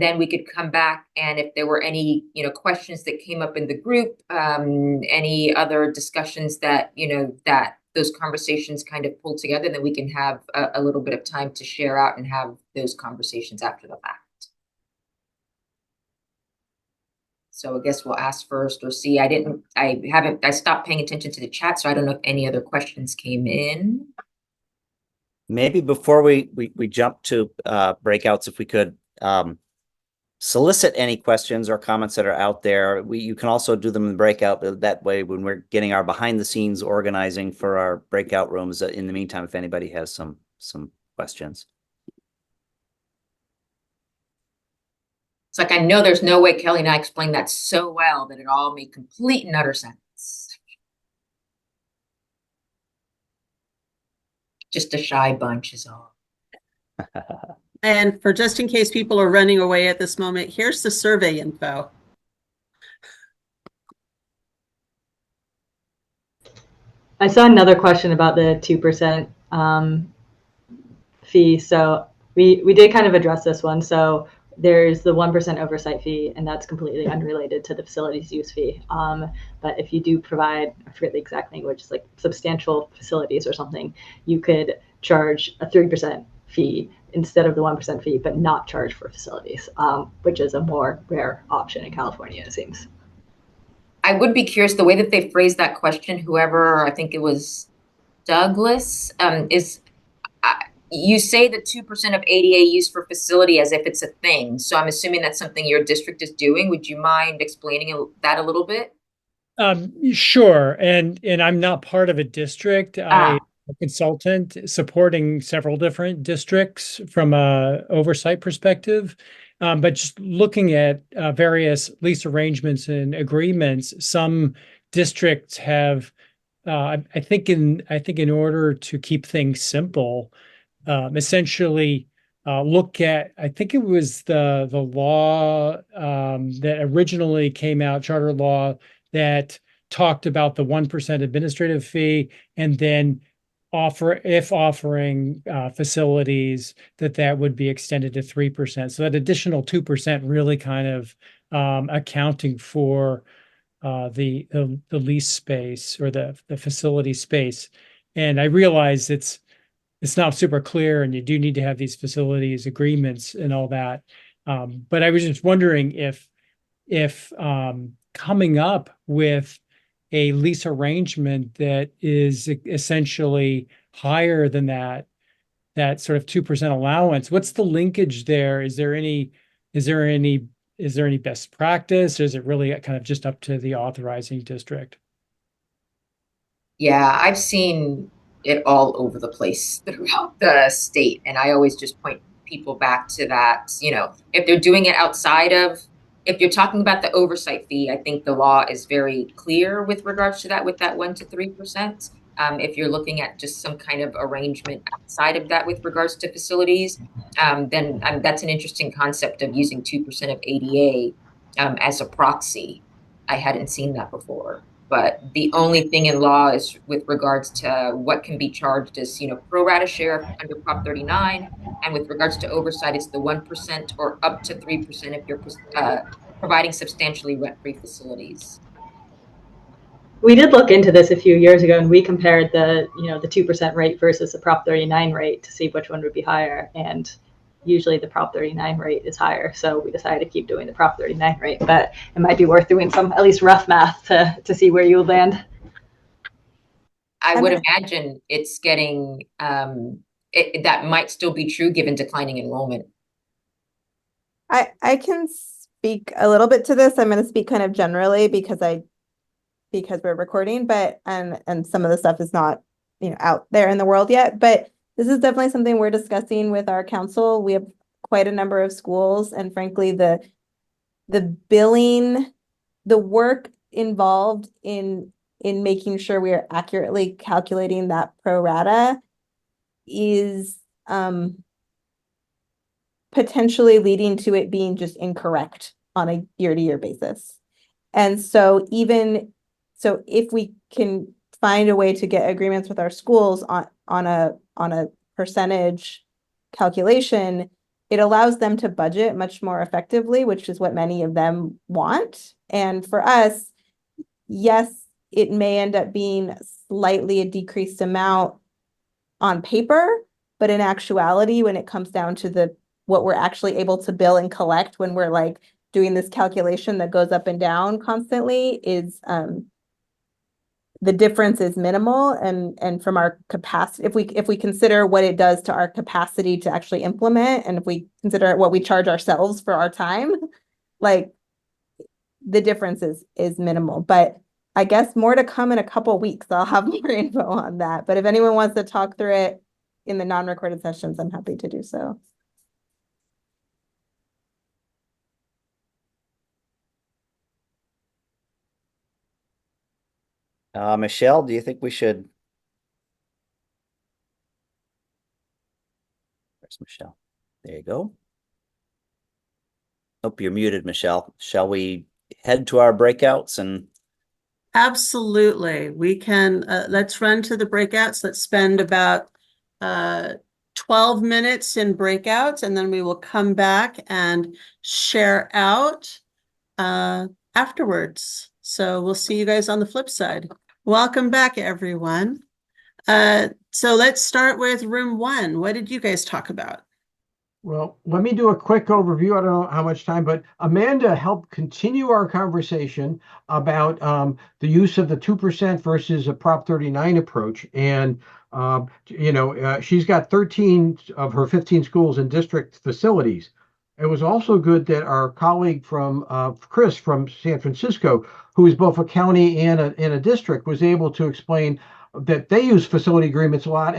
then we could come back, and if there were any, you know, questions that came up in the group, any other discussions that, you know, that those conversations kind of pull together, then we can have a little bit of time to share out and have those conversations after the fact. So I guess we'll ask first or see. I stopped paying attention to the chat, so I don't know if any other questions came in. Maybe before we jump to breakouts, if we could solicit any questions or comments that are out there. You can also do them in the breakout. That way, when we're getting our behind the scenes organizing for our breakout rooms, in the meantime, if anybody has some questions. It's like, I know there's no way Kelly and I explained that so well that it all made complete and utter sense. Just a shy bunch is all. And for just in case people are running away at this moment, here's the survey info. I saw another question about the 2% fee. So we did kind of address this one. So there's the 1% oversight fee, and that's completely unrelated to the facilities use fee. But if you do provide, I forget the exact language, it's like substantial facilities or something, you could charge a 3% fee instead of the 1% fee, but not charge for facilities, which is a more rare option in California, it seems. I would be curious, the way that they phrased that question, whoever, I think it was Douglas, you say the 2% of ADA use for facility as if it's a thing. So I'm assuming that's something your district is doing. Would you mind explaining that a little bit? Sure. And I'm not part of a district. I'm a consultant supporting several different districts from a oversight perspective. But just looking at various lease arrangements and agreements, some districts have, I think in order to keep things simple, essentially look at, I think it was the law that originally came out, charter law, that talked about the 1% administrative fee, and then offering facilities that would be extended to 3%. So that additional 2% really kind of accounting for the lease space or the facility space. And I realize it's it's not super clear, and you do need to have these facilities agreements and all that. But I was just wondering if coming up with a lease arrangement that is essentially higher than that sort of 2% allowance, what's the linkage there? Is there any best practice? Or is it really kind of just up to the authorizing district? Yeah, I've seen it all over the place throughout the state, and I always just point people back to that. If they're doing it if you're talking about the oversight fee, I think the law is very clear with regards to that, with that 1 to 3%. If you're looking at just some kind of arrangement outside of that with regards to facilities, then that's an interesting concept of using 2% of ADA as a proxy. I hadn't seen that before. But the only thing in law is with regards to what can be charged as, pro rata share under Prop 39. And with regards to oversight, it's the 1% or up to 3% if you're providing substantially rent-free facilities. We did look into this a few years ago, and we compared the 2% rate versus the Prop 39 rate to see which one would be higher. And usually the Prop 39 rate is higher. So we decided to keep doing the Prop 39 rate, but it might be worth doing some at least rough math to see where you would land. I would imagine it's getting, that might still be true given declining enrollment. I can speak a little bit to this. I'm going to speak kind of generally because we're recording, but and some of the stuff is not out there in the world yet, but this is definitely something we're discussing with our council. We have quite a number of schools, and frankly, the billing, the work involved in making sure we are accurately calculating that pro rata is potentially leading to it being just incorrect on a year-to-year basis. And so if we can find a way to get agreements with our schools on a percentage calculation, it allows them to budget much more effectively, which is what many of them want. And for us, yes, it may end up being slightly a decreased amount on paper, but in actuality, when it comes down to what we're actually able to bill and collect when we're like doing this calculation that goes up and down constantly, is the difference is minimal. And from our capacity, if we consider what it does to our capacity to actually implement, and if we consider what we charge ourselves for our time, like the difference is minimal. But I guess more to come in a couple weeks. I'll have more info on that. But if anyone wants to talk through it in the non-recorded sessions, I'm happy to do so. Michelle, do you think we should? Where's Michelle? There you go. Hope you're muted, Michelle. Shall we head to our breakouts and? Absolutely. We can, let's run to the breakouts. Let's spend about 12 minutes in breakouts, and then we will come back and share out afterwards. So we'll see you guys on the flip side. Welcome back, everyone. So let's start with room 1. What did you guys talk about? Well, let me do a quick overview. I don't know how much time, but Amanda helped continue our conversation about the use of the 2% versus a Prop 39 approach. And, she's got 13 of her 15 schools in district facilities. It was also good that our colleague from Chris from San Francisco, who is both a county and a district, was able to explain that they use facility agreements a lot.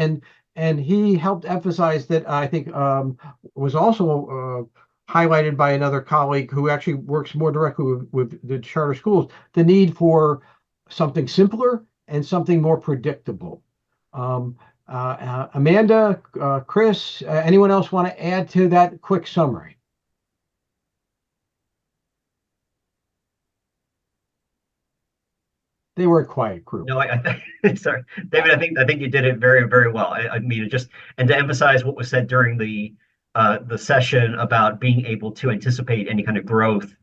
And he helped emphasize that I think was also highlighted by another colleague who actually works more directly with the charter schools, the need for something simpler and something more predictable. Amanda, Chris, anyone else want to add to that quick summary? They were a quiet group. No, sorry, David. I think you did it very, very well. I mean, and to emphasize what was said during the session about being able to anticipate any kind of growth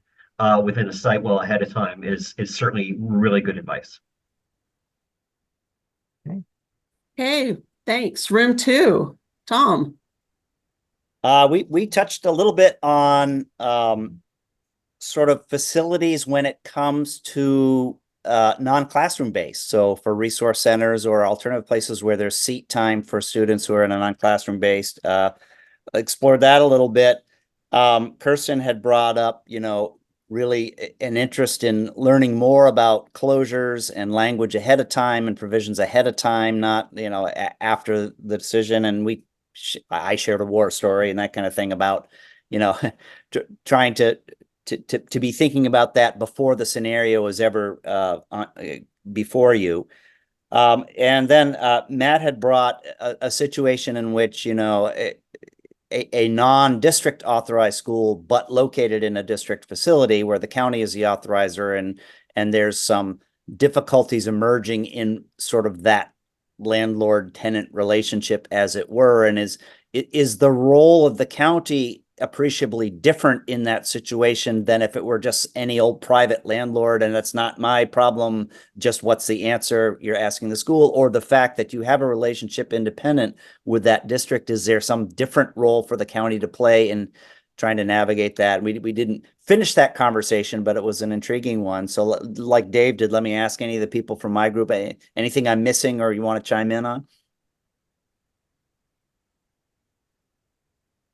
within a site well ahead of time is certainly really good advice. Okay, Thanks. Room 2, Tom. We touched a little bit on sort of facilities when it comes to non-classroom based. So for resource centers or alternative places where there's seat time for students who are in a non-classroom based, explored that a little bit. Kirsten had brought up, really an interest in learning more about closures and language ahead of time and provisions ahead of time, not, after the decision. And I shared a war story and that kind of thing about, trying to be thinking about that before the scenario was ever before you. And then Matt had brought a situation in which, a non-district authorized school, but located in a district facility where the county is the authorizer, and there's some difficulties emerging in sort of that landlord-tenant relationship, as it were. And is the role of the county appreciably different in that situation than if it were just any old private landlord and that's not my problem, just what's the answer you're asking the school, or the fact that you have a relationship independent with that district? Is there some different role for the county to play in trying to navigate that? We didn't finish that conversation, but it was an intriguing one. So like Dave did, let me ask any of the people from my group, anything I'm missing or you want to chime in on?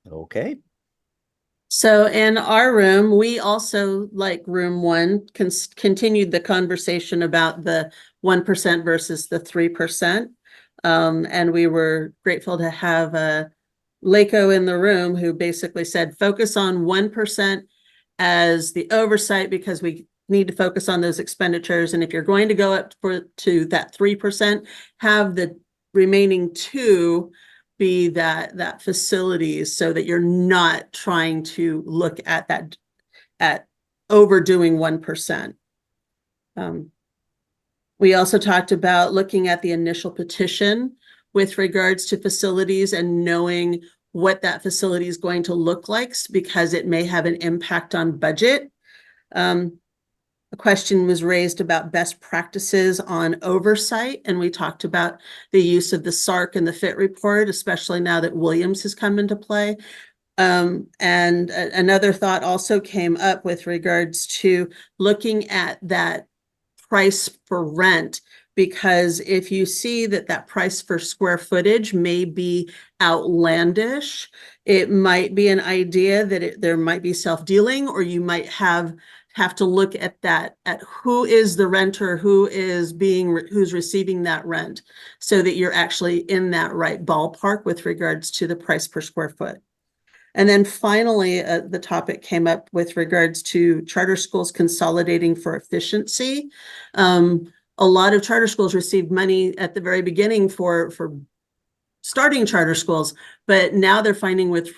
Okay. So in our room, we also, like room 1, continued the conversation about the 1% versus the 3%. And we were grateful to have Laco in the room, who basically said, focus on 1% as the oversight, because we need to focus on those expenditures. And if you're going to go up to that 3%, have the remaining 2 be that facilities, so that you're not trying to look at that, at overdoing 1%. We also talked about looking at the initial petition with regards to facilities and knowing what that facility is going to look like, because it may have an impact on budget. A question was raised about best practices on oversight, and we talked about the use of the SARC and the FIT report, especially now that Williams has come into play. And another thought also came up with regards to looking at that price for rent, because if you see that price for square footage may be outlandish, it might be an idea that there might be self-dealing, or you might have to look at that, at who is the renter, who's receiving that rent, so that you're actually in that right ballpark with regards to the price per square foot. And then finally, the topic came up with regards to charter schools consolidating for efficiency. A lot of charter schools received money at the very beginning for starting charter schools, but now they're finding with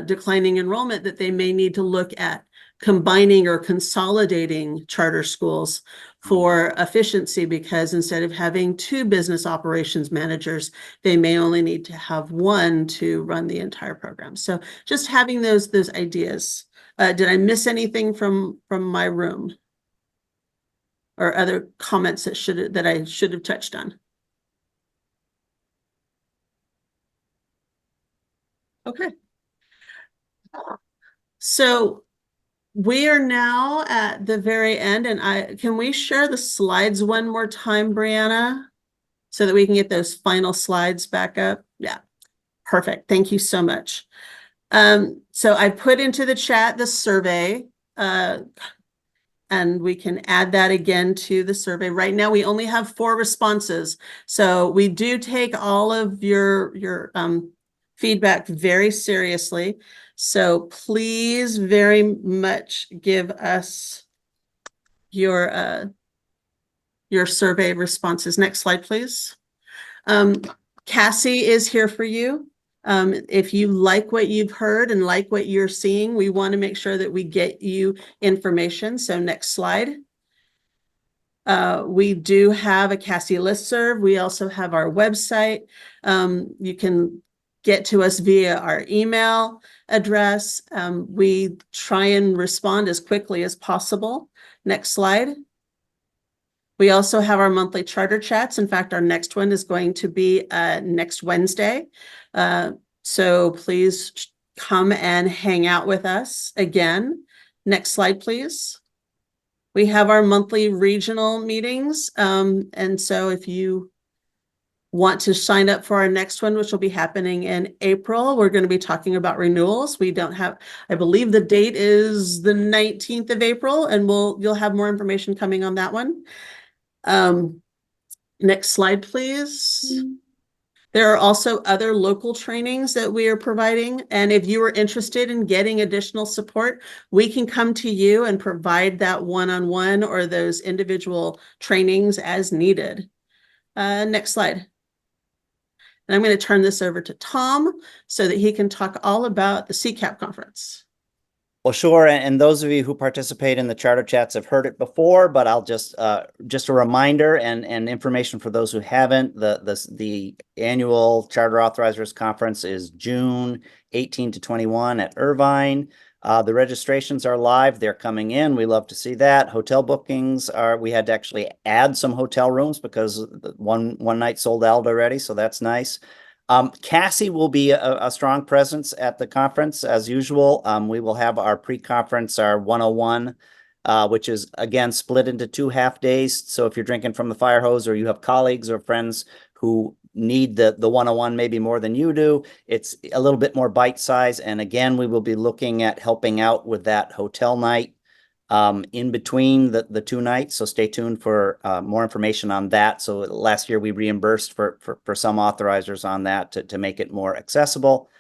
declining enrollment that they may need to look at combining or consolidating charter schools for efficiency, because instead of having 2 business operations managers, they may only need to have 1 to run the entire program. So just having those ideas. Did I miss anything from my room, or other comments that I should have touched on? Okay. So we are now at the very end, and can we share the slides one more time, Brianna, so that we can get those final slides back up? Yeah, perfect. Thank you so much. So I put into the chat the survey, and we can add that again to the survey. Right now, we only have 4 responses, so we do take all of your feedback very seriously. So please very much give us your survey responses. Next slide, please. Cassie is here for you. If you like what you've heard and like what you're seeing, we want to make sure that we get you information. So next slide. We do have a Cassie listserv. We also have our website. You can get to us via our email address. We try and respond as quickly as possible. Next slide. We also have our monthly charter chats. In fact, our next one is going to be next Wednesday. So please come and hang out with us again. Next slide, please. We have our monthly regional meetings. And so if you want to sign up for our next one, which will be happening in April, we're going to be talking about renewals. We don't have, I believe the date is the 19th of April, and you'll have more information coming on that one. Next slide, please. There are also other local trainings that we are providing. And if you are interested in getting additional support, we can come to you and provide that one-on-one or those individual trainings as needed. Next slide. And I'm going to turn this over to Tom so that he can talk all about the CCAP conference. Well, sure. And those of you who participate in the charter chats have heard it before, but I'll just a reminder and information for those who haven't. The annual Charter Authorizers Conference is June 18 to 21 at Irvine. The registrations are live. They're coming in. We love to see that. Hotel bookings we had to actually add some hotel rooms because one night sold out already. So that's nice. Cassie will be a strong presence at the conference as usual. We will have our pre-conference, our 101, which is again split into 2 half days. So if you're drinking from the fire hose or you have colleagues or friends who need the 101 maybe more than you do, it's a little bit more bite size. And again, we will be looking at helping out with that hotel night in between the 2 nights. So stay tuned for more information on that. So last year we reimbursed for some authorizers on that to make it more accessible.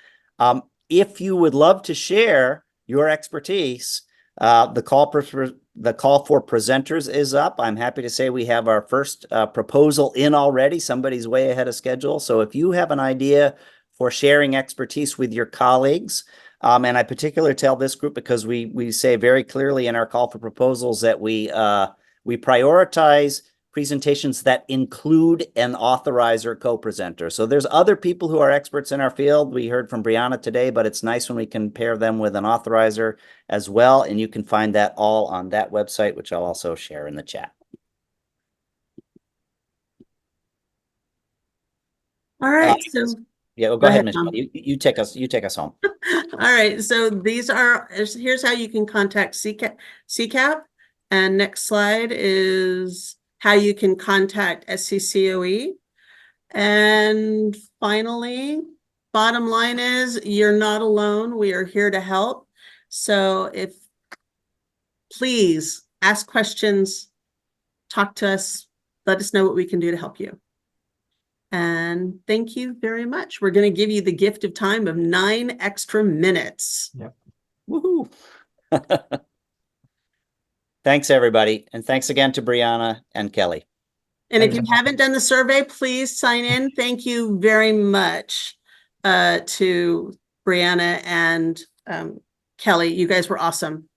If you would love to share your expertise, the call for presenters is up. I'm happy to say we have our first proposal in already. Somebody's way ahead of schedule. So if you have an idea for sharing expertise with your colleagues, and I particularly tell this group because we say very clearly in our call for proposals that we prioritize presentations that include an authorizer co-presenter. So there's other people who are experts in our field. We heard from Brianna today, but it's nice when we can pair them with an authorizer as well. And you can find that all on that website, which I'll also share in the chat. All right. So yeah, well, go ahead, Michelle. You take us home. all right. So here's how you can contact CCAP. And next slide is how you can contact SCCOE. And finally, bottom line is you're not alone. We are here to help. So please ask questions, talk to us, let us know what we can do to help you. And thank you very much. We're going to give you the gift of time of 9 extra minutes. Yep. Woohoo. Thanks, everybody. And thanks again to Brianna and Kelly. And if you haven't done the survey, please sign in. Thank you very much to Brianna and Kelly. You guys were awesome.